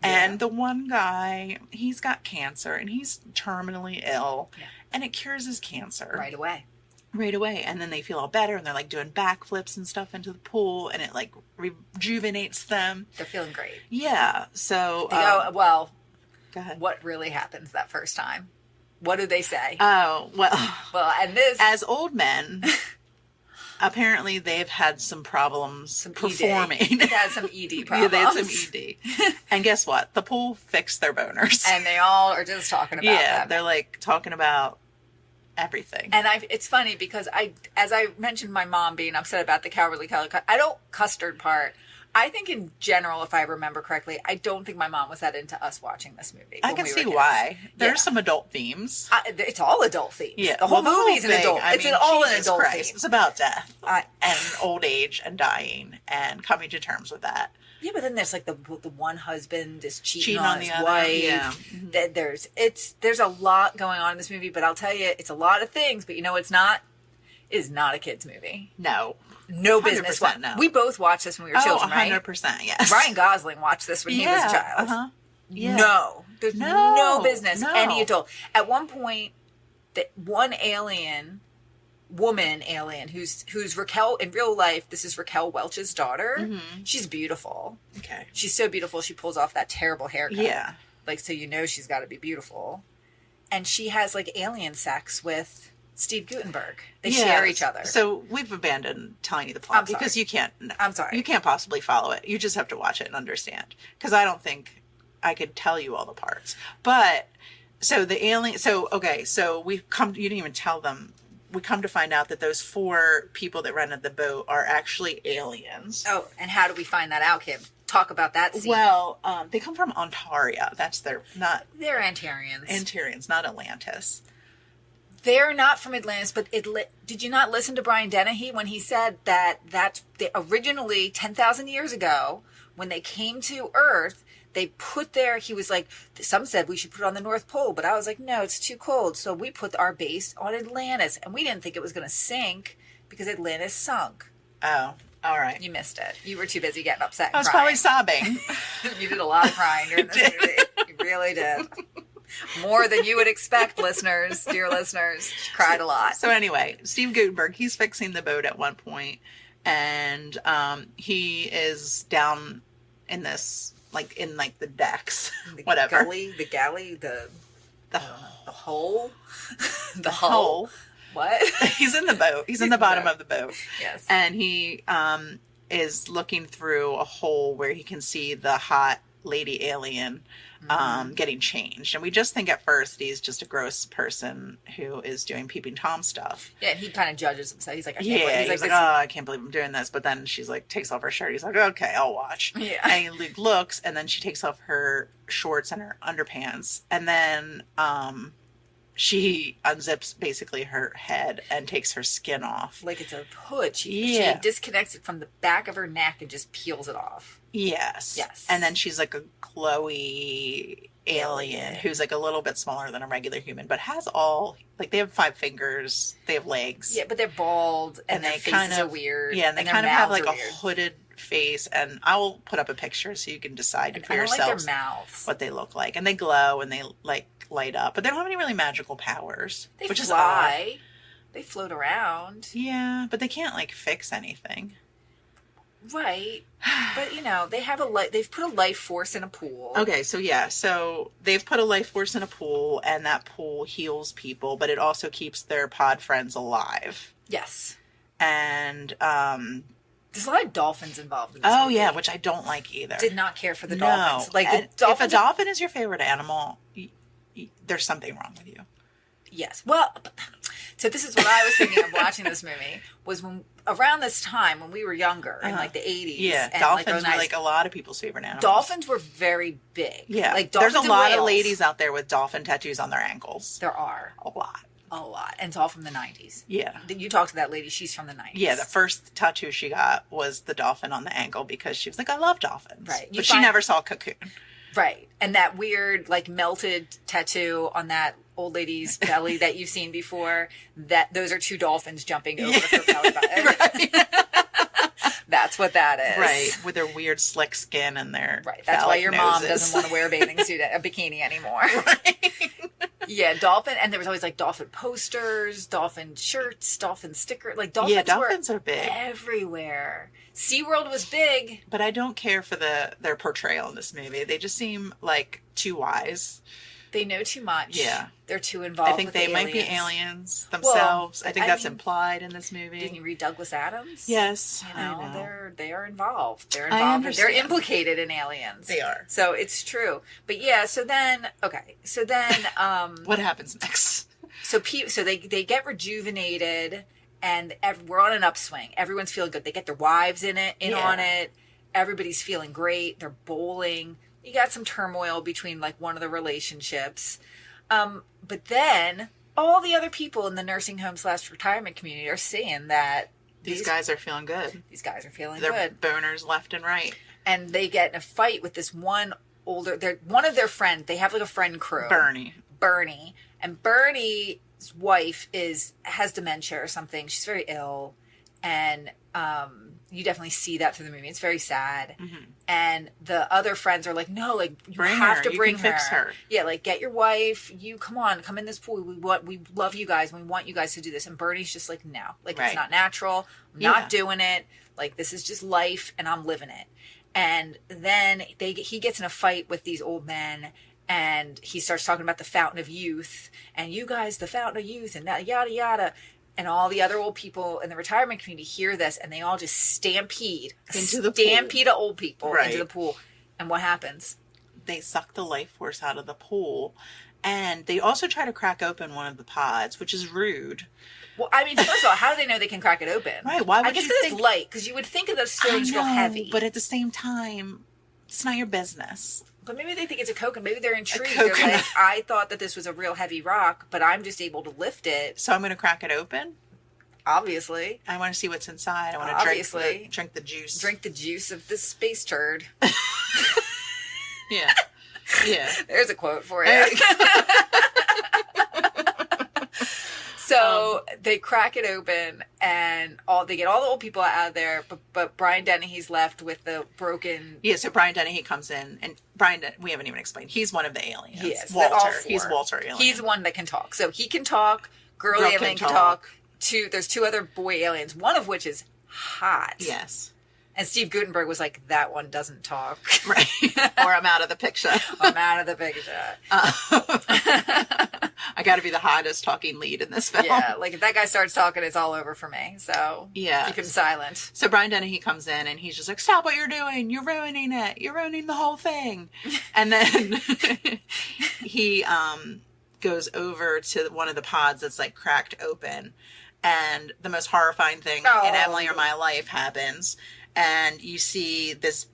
Yeah. And the one guy, he's got cancer and he's terminally ill. Yeah. And it cures his cancer. Right away. right away. And then they feel all better and they're like doing backflips and stuff into the pool, and it like rejuvenates them. They're feeling great. Yeah. So, They go, well, go ahead. what really happens that first time? What do they say? Oh, well, And this, as old men, apparently they've had some problems performing. They had some ED problems. Yeah, they had some ED. And guess what? The pool fixed their boners. And they all are just talking about that. They're like talking about everything. And it's funny because as I mentioned my mom being upset about the Calverly Keller cut, I don't custard part. I think in general, if I remember correctly, I don't think my mom was that into us watching this movie. I can see why. There's some adult themes. It's all adult themes. Yeah. The whole movie's an adult. It's all an adult theme. It's about death and old age and dying and coming to terms with that. Yeah, but then there's like the one husband is cheating on his the wife. Yeah. There's a lot going on in this movie, but I'll tell you, it's a lot of things. But you know, it's not a kid's movie. No business. No. We both watched this when we were children, 100%, right? yes. Ryan Gosling watched this when he was a child. Uh-huh. Yeah. No, there's no business. No. Any adult. At one point, that one woman alien, who's Raquel in real life. This is Raquel Welch's daughter. Mm-hmm. She's beautiful. Okay. She's so beautiful. She pulls off that terrible haircut. Yeah. Like, so you know she's got to be beautiful. And she has like alien sex with Steve Guttenberg. They share each other. So we've abandoned telling you the plot because you can't. I'm sorry. You can't possibly follow it. You just have to watch it and understand. Because I don't think I could tell you all the parts. But so the alien. So okay. So we've come. You didn't even tell them. We come to find out that those 4 people that rented the boat are actually aliens. Oh, and how do we find that out, Kim? Talk about that scene. Well, they come from Ontaria. That's they're They're Antarians. Antarians, not Atlantis. They're not from Atlantis, but did you not listen to Brian Dennehy when he said that they originally 10,000 years ago, when they came to Earth, they put he was like, some said we should put it on the North Pole, but I was like, no, it's too cold. So we put our base on Atlantis, and we didn't think it was going to sink because Atlantis sunk. Oh, all right. You missed it. You were too busy getting upset. I was probably sobbing. You did a lot of crying during this movie. You really did. More than you would expect, listeners, dear listeners. She cried a lot. So anyway, Steve Guttenberg, he's fixing the boat at one point, and he is down in this, like in like the decks, whatever. The galley, the hole, the hull. What? He's in the boat. He's in the bottom of the boat. Yes. And he is looking through a hole where he can see the hot lady alien getting changed. And we just think at first he's just a gross person who is doing Peeping Tom stuff. Yeah, and he kind of judges himself. He's like, I can't believe. He's like, oh, I can't believe I'm doing this. But then she's like, takes off her shirt. He's like, okay, I'll watch. Yeah. And he looks, and then she takes off her shorts and her underpants. And then she unzips basically her head and takes her skin off. Like it's a hood. She disconnects it from the back of her neck and just peels it off. Yes. And then she's like a glowy alien who's like a little bit smaller than a regular human, but has they have 5 fingers, they have legs. Yeah, but they're bald and their faces are weird. Yeah, and they kind of have like a hooded face, and I will put up a picture so you can decide for yourselves like their mouths. What they look like. And they glow and they like light up, but they don't have any really magical powers. They fly. They float around. Yeah, but they can't like fix anything. Right. But they have they've put a life force in a pool. Okay, so they've put a life force in a pool, and that pool heals people, but it also keeps their pod friends alive. Yes. And there's a lot of dolphins involved in this movie. Yeah, which I don't like either. Did not care for the dolphins. Like if a dolphin is your favorite animal, there's something wrong with you. Yes. Well, so this is what I was thinking of watching this movie, was around this time when we were younger, in like the 80s. Yeah, and dolphins were like a lot of people's favorite animals. Dolphins were very big. Yeah, like there's a lot of ladies out there with dolphin tattoos on their ankles. There are. A lot. And it's all from the 90s. Yeah. You talked to that lady, she's from the 90s. Yeah, the first tattoo she got was the dolphin on the ankle because she was like, I love dolphins. Right. But she never saw Cocoon. Right. And that weird, like, melted tattoo on that old lady's belly that you've seen before, those are 2 dolphins jumping over her belly button. Right. That's what that is. Right. With their weird slick skin and their That's why your mom noses. doesn't want to wear a bathing suit, a bikini anymore. Right. Yeah, dolphin, and there was always like dolphin posters, dolphin shirts, dolphin stickers. Like dolphins, dolphins were are big everywhere. SeaWorld was big, but I don't care for their portrayal in this movie. They just seem like too wise. They know too much. Yeah. They're too involved. I think with they the might be aliens. aliens themselves. Well, I think I that's mean, implied in this movie. Didn't you read Douglas Adams? Yes, You know, I know. they are involved. They're I involved. They're understand. implicated in aliens. They are. So it's true. But yeah, so then What happens next? so they get rejuvenated, and we're on an upswing. Everyone's feeling good. They get their wives in on it. Everybody's feeling great. They're bowling. You got some turmoil between like one of the relationships. But then all the other people in the nursing home / retirement community are saying that These guys are feeling good. these guys are feeling They're good. boners left and right. And they get in a fight with this one one of their friends. They have like a friend crew. Bernie. And Bernie's wife has dementia or something. She's very ill. And you definitely see that through the movie. It's very sad. Mm-hmm. And the other friends are like, no, like you Bring have her. to You bring can her. fix her. Yeah, like get your wife. You come in this pool. We love you guys. And we want you guys to do this. And Bernie's just like, no, like Right. it's not natural. I'm not doing it. Like this is just life, and I'm living it. And then he gets in a fight with these old men. And he starts talking about the fountain of youth, and you guys, the fountain of youth, and that yada yada. And all the other old people in the retirement community hear this, and they all just stampede Into the of old people Right. into the pool. And what happens? They suck the life force out of the pool. And they also try to crack open one of the pods, which is rude. Well, I mean, first of all, how do they know they can crack it open? Right, why would I guess you 'cause think- it's light, because you would think of those stones real heavy. But at the same time, it's not your business. But maybe they think it's a coconut. Maybe they're intrigued. coconut. They're like, I thought that this was a real heavy rock, but I'm just able to lift it. So I'm going to crack it open. Obviously. I want to see what's inside. I want to Obviously. drink the juice. Drink the juice of this space turd. Yeah. Yeah. There's a quote for you. So they crack it open, and they get all the old people out of there, but Brian Dennehy's left with the broken. Yeah, so Brian Dennehy comes in, and we haven't even explained. He's one of the aliens. Yes, Walter. all four. He's Walter Alien. He's the one that can talk. So he can talk. Girl alien can talk. There's two other boy aliens, one of which is hot. Yes. And Steve Guttenberg was like, that one doesn't talk. Right. Or I'm out of the picture. I'm out of the picture. I got to be the hottest talking lead in this film. Yeah, like if that guy starts talking, it's all over for me. So Yeah. keep him silent. So Brian Dennehy comes in and he's just like, stop what you're doing. You're ruining it. You're ruining the whole thing. And then he goes over to one of the pods that's like cracked open. And the most horrifying thing in Emily or My Life happens. And you see this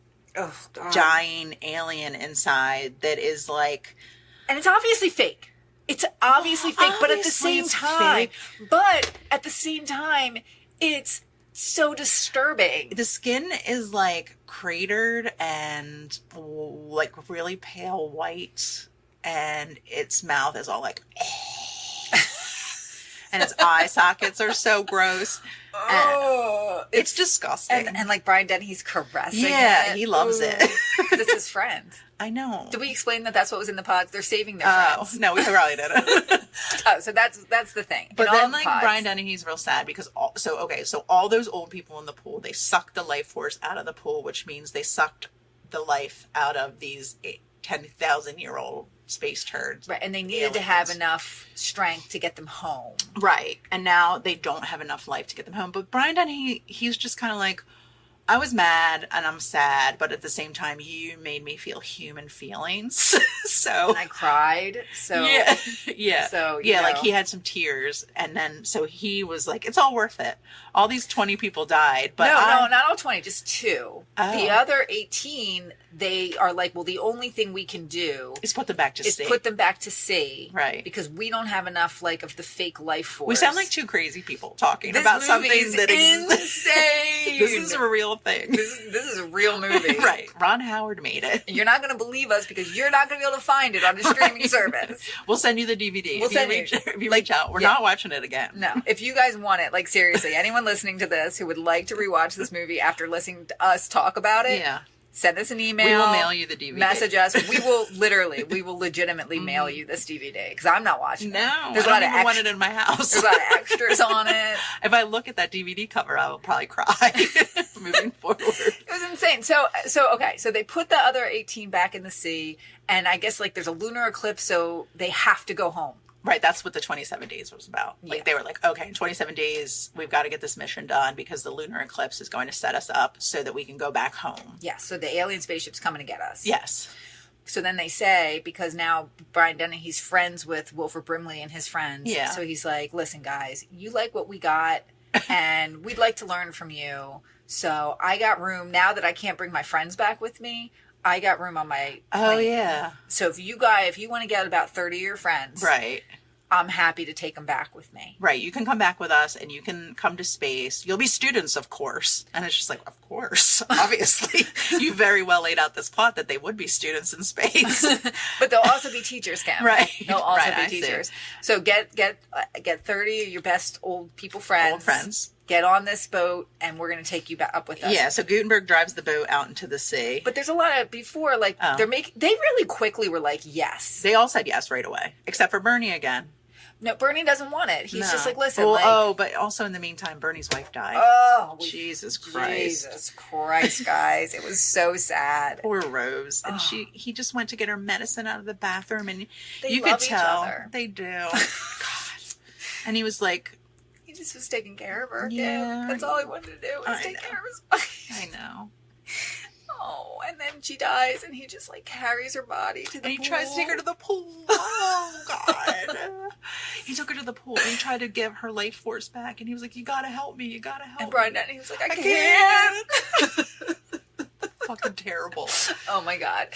dying alien inside that is like... And it's obviously fake. It's obviously fake, but at the Obviously same it's time, fake. it's so disturbing. The skin is like cratered and like really pale white, and its mouth is all like... and its eye sockets are so gross. It's disgusting. And like Brian Dennehy's caressing Yeah, it. he loves it. That's his friend. I know. Did we explain that that's what was in the pods? They're saving their friends. No, we probably didn't. So that's the thing. But In all then, the like, pods- Brian Dennehy's real sad because so all those old people in the pool, they sucked the life force out of the pool, which means they sucked the life out of these 10,000-year-old space turds. Right, and they needed to have enough strength to get them home. Right. And now they don't have enough life to get them home. But Brian Dennehy, he's just kind of like, I was mad and I'm sad, but at the same time, you made me feel human feelings. So And I cried. So yeah, yeah. So, yeah, you like know. he had some tears, and then so he was like, "It's all worth it." All these 20 people died, but no, not all 20, just 2. Oh. The other 18, they are like, well, the only thing we can do It's put them back to is sea. put them back to sea, Right. Because we don't have enough like of the fake life force. We sound like two crazy people talking This about movie something is that exists. insane. This is a real thing. This is a real movie, Right. Ron Howard made it. You're not going to believe us because you're not going to be able to find it on a streaming service. We'll send you the DVD. We'll send you. If you reach out, we're yeah. not watching it again. No, if you guys want it, like seriously, anyone listening to this who would like to rewatch this movie after listening to us talk about it, Yeah. send us an email. We will mail you the DVD. Message us. We will legitimately mail you this DVD because I'm not watching it. No, There's I don't even want it in my house. There's a lot of extras on it. If I look at that DVD cover, I will probably cry moving forward. It was insane. So okay. So they put the other 18 back in the sea, and I guess like there's a lunar eclipse, so they have to go home. Right, that's what the 27 days was about. Like they were like, okay, in 27 days, we've got to get this mission done because the lunar eclipse is going to set us up so that we can go back home. Yeah, so the alien spaceship's coming to get us. Yes. So then they say, because now Brian Denny, he's friends with Wilford Brimley and his friends. Yeah. So he's like, listen, guys, you like what we got, and we'd like to learn from you. So I got room, now that I can't bring my friends back with me, I got room on my plane. Oh, yeah. So if you want to get about 30 of your friends, right, I'm happy to take them back with me. Right. You can come back with us and you can come to space. You'll be students, of course. And it's just like, of course, obviously. You very well laid out this plot that they would be students in space. But they'll also be teachers, Kim. Right. They'll also Right, be teachers. So get 30 of your best old people friends. Old friends. Get on this boat, and we're going to take you back up with us. Yeah, so Gutenberg drives the boat out into the sea. But there's a lot of, before, like, they really quickly were like, yes. They all said yes right away, except for Bernie again. No, Bernie doesn't want it. He's just like, listen. Well, but also in the meantime, Bernie's wife died. Oh, Jesus Christ. Jesus Christ, guys. It was so sad. Poor Rose. And he just went to get her medicine out of the bathroom, and you love could each tell. other. They do. God. And he was like, he just was taking care of her. Yeah. That's all he wanted to do was take care of his wife. I know. Oh, and then she dies, and he just like carries her body to the pool. And he tries to take her to the pool. Oh, God. He took her to the pool and he tried to give her life force back. And he was like, you gotta help me. You gotta help and Brian me. Denny was like, I can't. Fucking terrible. Oh, my God.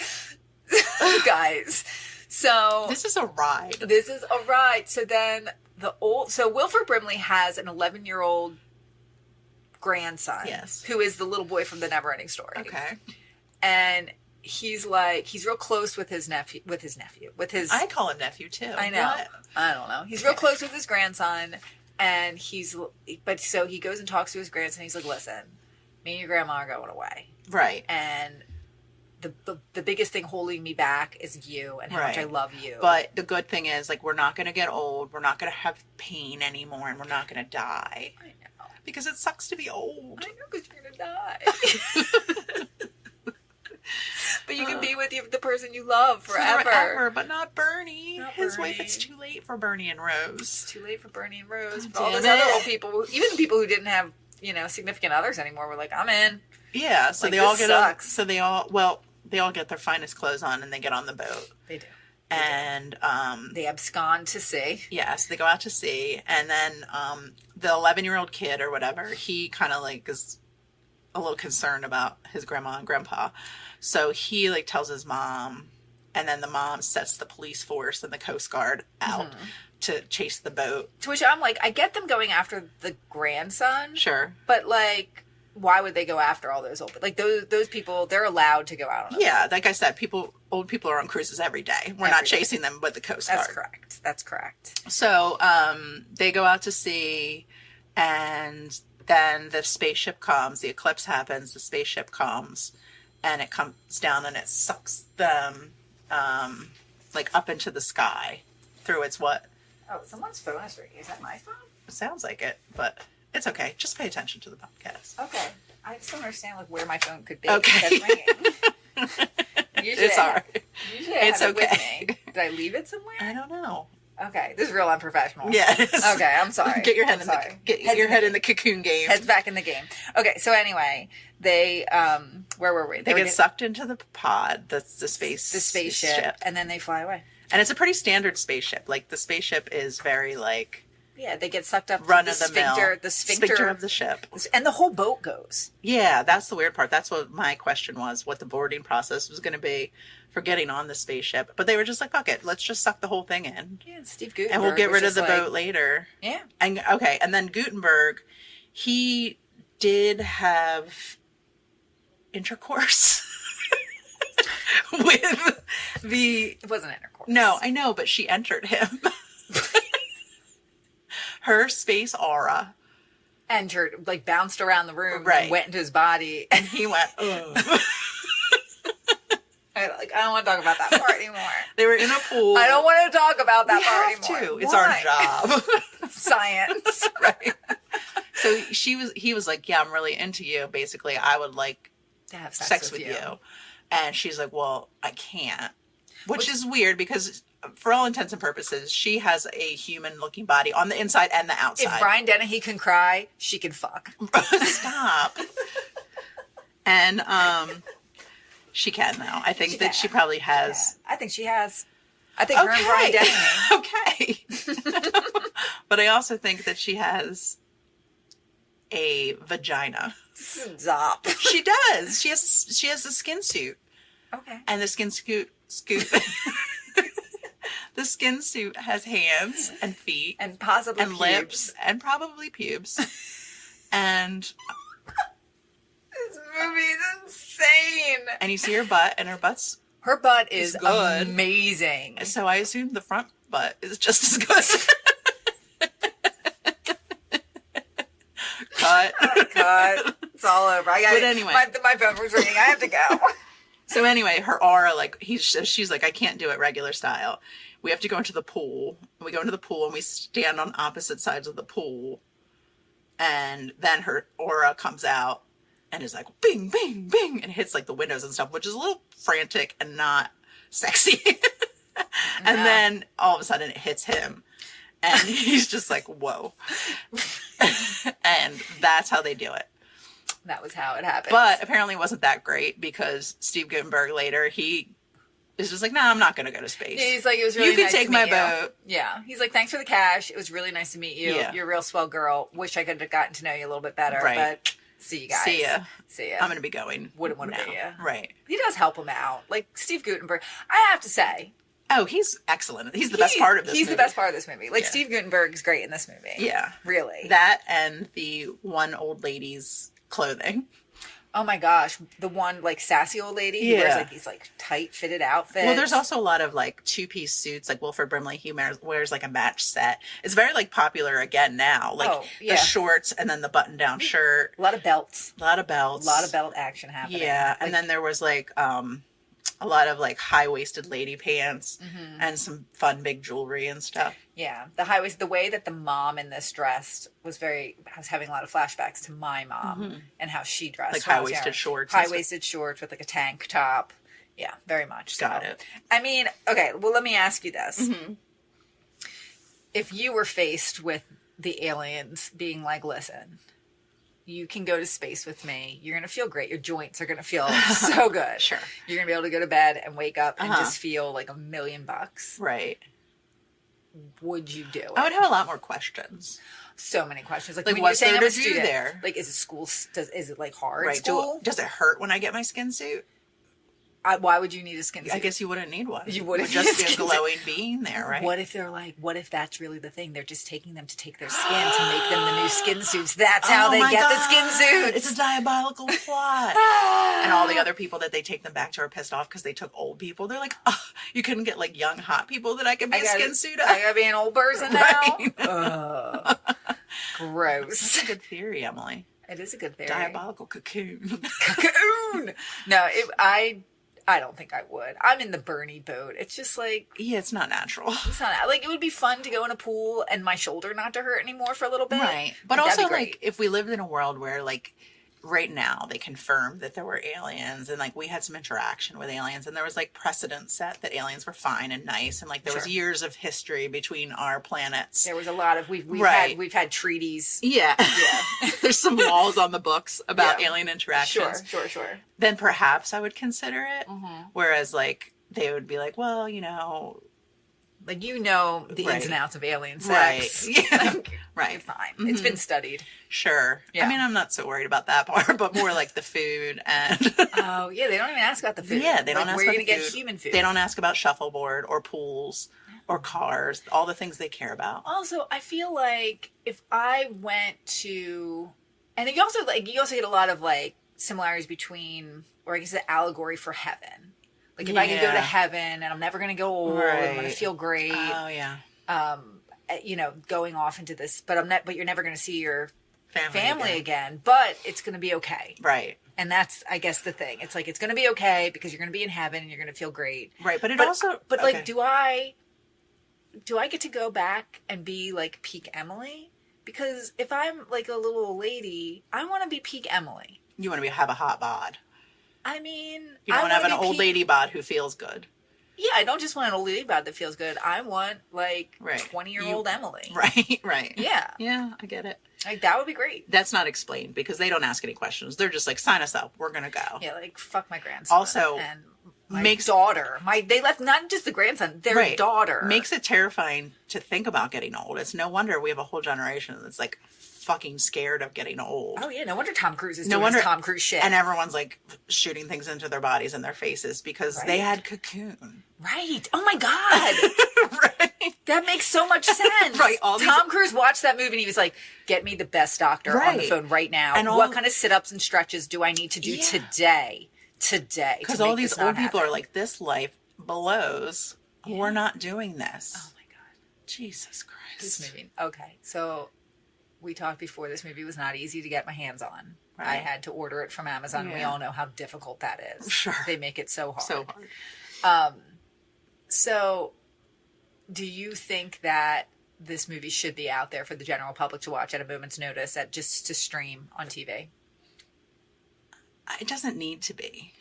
Guys. So. This is a ride. So then so Wilford Brimley has an 11-year-old grandson. Yes. Who is the little boy from the Neverending Story. Okay. And he's real close with his nephew. I call him nephew too. I know. What? I don't know. He's real close with his grandson, and so he goes and talks to his grandson. He's like, listen, me and your grandma are going away. Right. And the biggest thing holding me back is you and how much I love you. But the good thing is, like, we're not going to get old. We're not going to have pain anymore, and we're not going to die. I know. Because it sucks to be old. I know, because you're going to die. But you can be with the person you love forever. But not Bernie. His Bernie. wife, it's too late for Bernie and Rose. It's too late for Bernie and Rose. But Damn all those it. other old people, even the people who didn't have, significant others anymore, were like, I'm in. Yeah, so Like, they all this get sucks. they all get their finest clothes on and they get on the boat. They do. And They abscond to sea. yes, they go out to sea, and then the 11-year-old kid or whatever, he kind of like is a little concerned about his grandma and grandpa. So he like tells his mom, and then the mom sets the police force and the Coast Guard out to chase the boat. To which I'm like, I get them going after the grandson. Sure. But like, why would they go after all those old, like those people, they're allowed to go out on a Yeah, like I said, old people are on cruises every day. We're not chasing them with the Coast Guard. That's correct. So they go out to sea, and then the spaceship comes, the eclipse happens, the spaceship comes, and it comes down and it sucks them like up into the sky through its what? Oh, someone's phone is ringing. Is that my phone? It sounds like it, but it's okay. Just pay attention to the podcast. Okay. I just don't understand like where my phone could be. Okay. That's ringing. It's all right. It's okay. With me. Did I leave it somewhere? I don't know. Okay, this is real unprofessional. Yes. Okay, I'm sorry. Get your head in the cocoon game. Head's back in the game. Okay, so anyway, they where were we? They get sucked into the pod. That's the spaceship, and then they fly away. And it's a pretty standard spaceship. Like the spaceship is very like they get sucked up run to of the mill. The sphincter of the ship. And the whole boat goes. Yeah, that's the weird part. That's what my question was, what the boarding process was going to be for getting on the spaceship. But they were just like, fuck it, let's just suck the whole thing in. Yeah, Steve Gutenberg. And we'll get rid of the boat later. Yeah. And okay, and then Gutenberg, he did have intercourse with It wasn't intercourse. No, I know, but she entered him. Her space aura entered, like bounced around the room, right. and went into his body, and he went, ugh. I don't want to talk about that part anymore. They were in a pool. I don't want to talk about that we part have anymore. to. It's our job. Science. Right. So he was like, yeah, I'm really into you. Basically, I would like To have sex with you. And she's like, well, I can't. Which is weird because for all intents and purposes, she has a human looking body on the inside and the outside. If Brian Dennehy can cry, she can fuck. Stop. And she can though. I think that she probably has. Yeah, I think she has. I think her and Brian Dennehy. Okay. But I also think that she has a vagina. Stop. She does. She has a skin suit. Okay. And the skin suit the skin suit has hands and feet and possibly and pubes. lips and probably pubes. And this movie is insane. And you see her butt, and her her butt is good. Amazing. So I assume the front butt is just as good. Cut. It's all over. I got. But anyway, my phone was ringing. I have to go. So anyway, her aura, like she's like, I can't do it regular style. We have to go into the pool. We go into the pool and we stand on opposite sides of the pool. And then her aura comes out and is like, bing, bing, bing, and hits like the windows and stuff, which is a little frantic and not sexy. And then all of a sudden it hits him. And he's just like, whoa. And that's how they do it. That was how it happened. But apparently it wasn't that great because Steve Guttenberg later, he is just like, nah, I'm not going to go to space. He's like, it was really nice. You nice can take my boat. Yeah. He's like, thanks for the cash. It was really nice to meet you. Yeah. You're a real swell girl. Wish I could have gotten to know you a little bit better. Right. But see you guys. See ya. See ya. I'm going to be going. Wouldn't want to now. be ya. Right. He does help him out. Like Steve Guttenberg. I have to say. Oh, he's excellent. He's the best part of this movie. He's the best part of this movie. Like, Steve Guttenberg is great in this movie. Yeah. Really. That and the one old lady's clothing. Oh my gosh. The one, like, sassy old lady who wears, like, these, like, tight fitted outfits. Well, there's also a lot of, like, two-piece suits. Like, Wilford Brimley, he wears, like, a match set. It's very, like, popular again now. Like, the shorts and then the button-down shirt. A lot of belts. A lot of belts. A lot of belt action happening. Yeah. And then there was, like, a lot of, like, high-waisted lady pants and some fun big jewelry and stuff. Yeah. The way that the mom in this dressed I was having a lot of flashbacks to my mom and how she dressed. Like high-waisted shorts. High-waisted shorts with, like, a tank top. Yeah, very much. Got it. I mean, okay, well, let me ask you this. If you were faced with the aliens being like, listen, you can go to space with me. You're going to feel great. Your joints are going to feel so good. Sure. You're going to be able to go to bed and wake up and just feel like $1 million. Right. Would you do it? I would have a lot more questions. So many questions. Like when what's you're saying there I'm a to do student, there? like, is it school? Is it like hard Right. school? Does it hurt when I get my skin suit? Why would you need a skin suit? I guess you wouldn't need one. You wouldn't. It would just be a glowing being there, right? What if they're like, what if that's really the thing? They're just taking them to take their skin to make them the new skin suits. That's how they get the skin suits. It's a diabolical plot. And all the other people that they take them back to are pissed off because they took old people. They're like, oh, you couldn't get like young, hot people that I could be a skin suit of. I gotta be an old person now? Gross. That's a good theory, Emily. It is a good theory. Diabolical cocoon. Cocoon! No, I don't think I would. I'm in the Bernie boat. It's just like... Yeah, it's not natural. It's not... Like, it would be fun to go in a pool and my shoulder not to hurt anymore for a little bit. Right. But also, like, if we lived in a world where, like, right now they confirmed that there were aliens and, like, we had some interaction with aliens and there was, like, precedent set that aliens were fine and nice and, like, there was years of history between our planets. There was a lot of... We've had treaties. Yeah. There's some laws on the books about alien interactions. Sure. Then perhaps I would consider it. Whereas, like, they would be like, well, you know... Like, you know the ins and outs of alien sex. Right. Yeah. Right. You're fine. It's been studied. Sure. Yeah. I mean, I'm not so worried about that part, but more like the food and... Oh, yeah. They don't even ask about the food. Yeah, they don't ask about the food. Where are you going to get human food? They don't ask about shuffleboard or pools or cars, all the things they care about. Also, I feel like if I went to... And you also get a lot of, like, similarities between... Or I guess the allegory for heaven. Like, if I could go to heaven and I'm never going to go old, I'm going to feel great. Oh, yeah. You know, going off into this, but you're never going to see your family again, but it's going to be okay. Right. And that's, I guess, the thing. It's like, it's going to be okay because you're going to be in heaven and you're going to feel great. Right. But But okay. like, do I get to go back and be like peak Emily? Because if I'm like a little old lady, I want to be peak Emily. You want to have a hot bod. I mean, you don't want to have an old lady bod who feels good. Yeah, I don't just want an old lady bod that feels good. I want like 20-year-old Emily. Right, right. Yeah. Yeah, I get it. Like, that would be great. That's not explained because they don't ask any questions. They're just like, sign us up. We're going to go. Yeah, like, fuck my grandson. Also, and my daughter. They left not just the grandson, their daughter. Makes it terrifying to think about getting old. It's no wonder we have a whole generation that's like fucking scared of getting old. Oh yeah, no wonder Tom Cruise is doing his Tom Cruise shit. And everyone's like shooting things into their bodies and their faces because they had Cocoon. Right. Oh my God. Right. That makes so much sense. Right. Tom Cruise watched that movie and he was like, get me the best doctor on the phone right now. And what kind of sit-ups and stretches do I need to do today? Because all these old people are like, this life blows. Yeah. We're not doing this. Oh my God. Jesus Christ. This movie. Okay. So we talked before, this movie was not easy to get my hands on. Right. I had to order it from Amazon. Yeah. We all know how difficult that is. Sure. They make it so hard. So hard. So do you think that this movie should be out there for the general public to watch at a moment's notice, just to stream on TV? It doesn't need to be.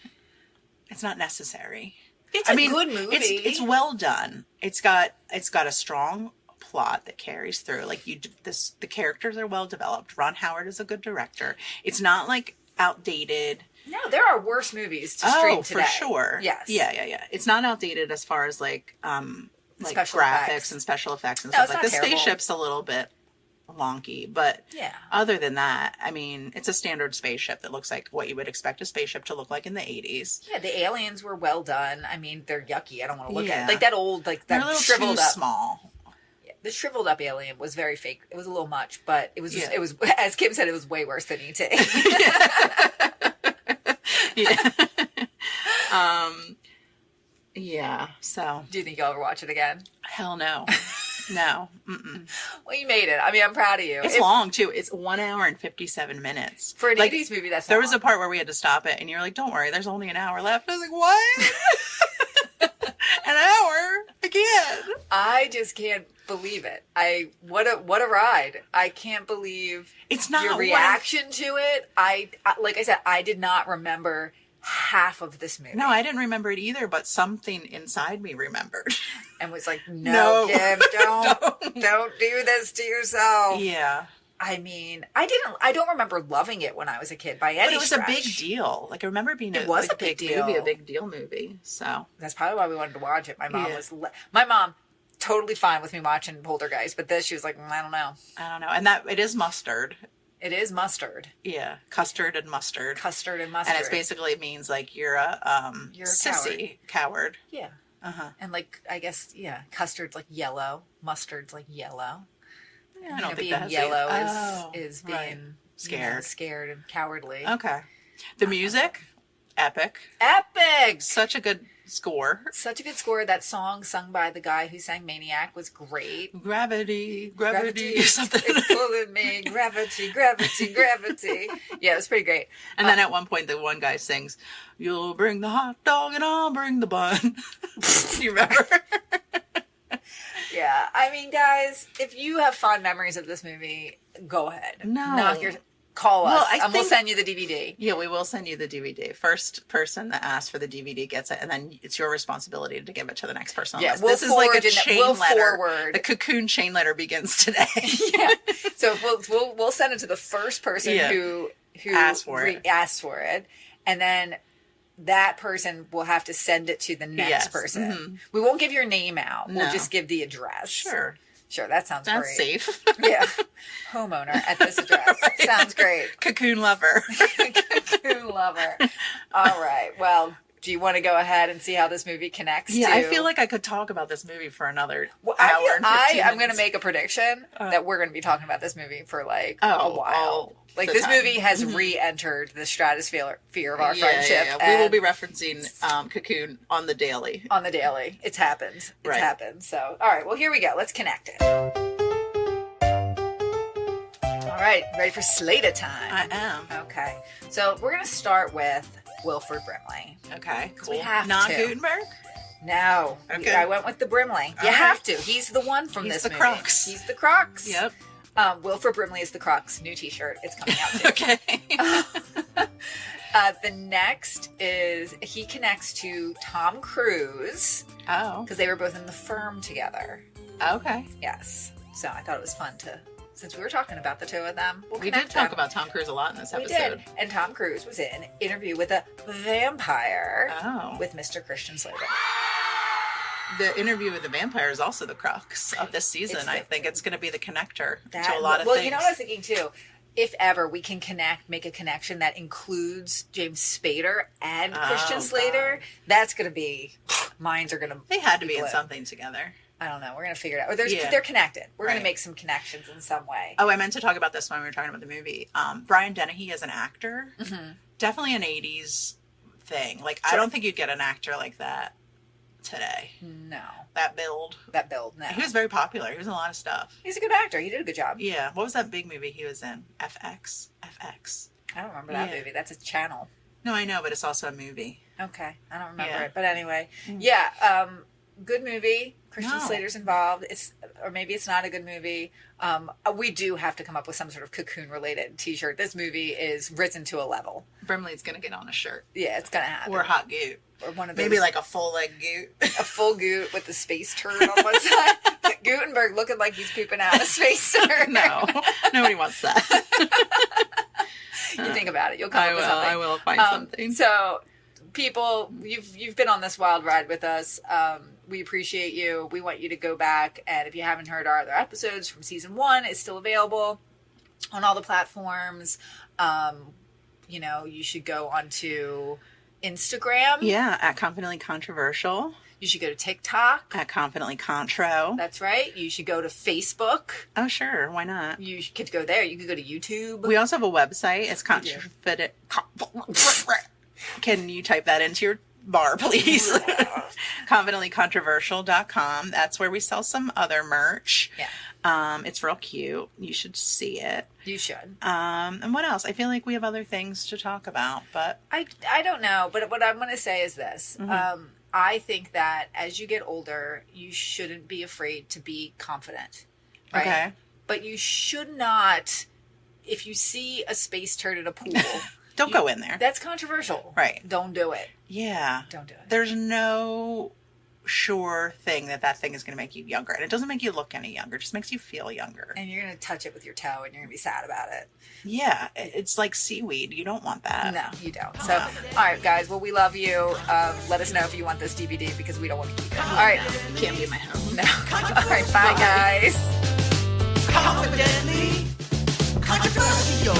It's not necessary. It's a good movie. It's well done. It's got a strong plot that carries through. Like the characters are well developed. Ron Howard is a good director. It's not like outdated. No, there are worse movies to stream today. For sure. Yes. Yeah. It's not outdated as far as like special graphics effects and special effects and stuff like that. The terrible. Spaceship's a little bit wonky, but other than that, I mean, it's a standard spaceship that looks like what you would expect a spaceship to look like in the 80s. Yeah, the aliens were well done. I mean, they're yucky. I don't want to look at it. Like that old, like that shriveled up. Small. Yeah, the shriveled up alien was very fake. It was a little much, but it was just, it was, as Kim said, it was way worse than E.T. Yeah. So. Do you think you'll ever watch it again? Hell no. No. Mm-mm. Well, you made it. I mean, I'm proud of you. It's long too. It's 1 hour and 57 minutes. For an 80s movie, that's there was a part where we had to stop it and you're like, don't worry, there's only an hour left. I was like, what? An hour? Again. I just can't believe it. What a ride. I can't believe it's not your reaction to it. I like I said, I did not remember half of this movie. No, I didn't remember it either, but something inside me remembered. And was like, no. Kim, don't do this to yourself. Yeah. I mean, I don't remember loving it when I was a kid by any stretch. But it was a big deal. Like, I remember it being a big deal movie. So that's probably why we wanted to watch it. My mom totally fine with me watching Poltergeist, but this, she was like, I don't know. And it is mustard. It is mustard. Yeah. Custard and mustard. And it basically means like you're a sissy coward. Yeah. Uh-huh. And like, I guess, custard's like yellow. Mustard's like yellow. Yeah, I don't think being yellow is being scared. Scared and cowardly. Okay. The music, epic. Such a good score. That song sung by the guy who sang Maniac was great. Gravity, something. It's pulling me, gravity. Yeah, it was pretty great. And then at one point, the one guy sings, "You'll bring the hot dog and I'll bring the bun." You remember? Yeah, I mean, guys, if you have fond memories of this movie, go ahead. Call us, and we'll send you the DVD. Yeah, we will send you the DVD. First person that asks for the DVD gets it, and then it's your responsibility to give it to the next person. Yeah, this is like a chain letter. Forward. The Cocoon chain letter begins today. Yeah, so we'll send it to the first person who asks for it, and then that person will have to send it to the next person. Mm-hmm. We won't give your name out. No. We'll just give the address. Sure, that sounds great. That's safe. Yeah. Homeowner at this address. Right. Sounds great. Cocoon lover. Cocoon lover. All right. Well, do you want to go ahead and see how this movie connects to... I feel like I could talk about this movie for another hour and 15 minutes. I'm going to make a prediction that we're going to be talking about this movie for like a while. Like this movie has re-entered the stratosphere of our friendship. Yeah. We will be referencing Cocoon on the daily. It's happened. It's happened. So, all right. Well, here we go. Let's connect it. All All right, ready for Slater time? I am. Okay, so we're going to start with Wilford Brimley. Okay, cool. We have Not to. Gutenberg? No, Okay. I went with the Brimley. You All have right. to. He's the one from He's this the movie. crux. He's the crux. Yep. Wilford Brimley is the crux. New T-shirt. It's coming out too. Okay. The next is he connects to Tom Cruise Oh, because they were both in The Firm together. okay. Yes. So I thought it was fun to, since we were talking about the two of them, we'll We did connect talk them. about Tom Cruise a lot in this We episode. did. And Tom Cruise was in Interview with a Vampire Oh. with Mr. Christian Slater. The Interview with the Vampire is also the crux of this season. It's I think it's going to be the connector to That- a lot of well, things. you know what I was thinking too? If ever we can make a connection that includes James Spader and Christian Oh, Slater, God. that's going to be, minds are going to They had to be in blown. something together. I don't know. We're going to figure it out. Or Yeah. they're connected. We're going Right. to make some connections in some way. Oh, I meant to talk about this when we were talking about the movie. Brian Dennehy as an actor, definitely an 80s thing. Like, I Sure. don't think you'd get an actor like that today. No. That build. That build, no. He was very popular. He was in a lot of stuff. He's a good actor. He did a good job. Yeah. What was that big movie he was in? FX? FX. I don't remember that Yeah. movie. That's a channel. No, I know, but it's also a movie. Okay. I don't remember Yeah. it. But anyway. Yeah. Good movie. Christian No. Slater's involved. Or maybe it's not a good movie. We do have to come up with some sort of Cocoon related t-shirt. This movie is risen to a level. Brimley's going to get on a shirt. Yeah, it's going to happen. Or hot goot. Or one of those. Maybe like a full leg goot. a full goot with the space turd on one side. Gutenberg looking like he's pooping out a space turd. No, nobody wants that. You think about it. You'll come up with something. I will find something. So, people, you've been on this wild ride with us. We appreciate you. We want you to go back, and if you haven't heard our other episodes from season 1, it's still available on all the platforms. You should go onto Instagram. Yeah, at Confidently Controversial. You should go to TikTok. At Confidently Contro. That's right. You should go to Facebook. Oh, sure. Why not? You could go there. You could go to YouTube. We also have a website. It's confident. Can you type that into your bar, please? ConfidentlyControversial.com. That's where we sell some other merch. Yeah. It's real cute. You should see it. You should. And what else? I feel like we have other things to talk about, but I don't know, but what I'm going to say is this. I think that as you get older, you shouldn't be afraid to be confident. Right? Okay. But you should not, if you see a space turd in a pool, don't go in there. that's controversial. Right. Don't do it. Yeah. Don't do it. There's no sure thing that thing is going to make you younger. And it doesn't make you look any younger. It just makes you feel younger. And you're going to touch it with your toe and you're going to be sad about it. Yeah. It's like seaweed. You don't want that. No, you don't. So, all right, guys. Well, we love you. Let us know if you want this DVD because we don't want to keep it. All right. Can't be in my home. No. All right. Bye, guys. Confidently controversial.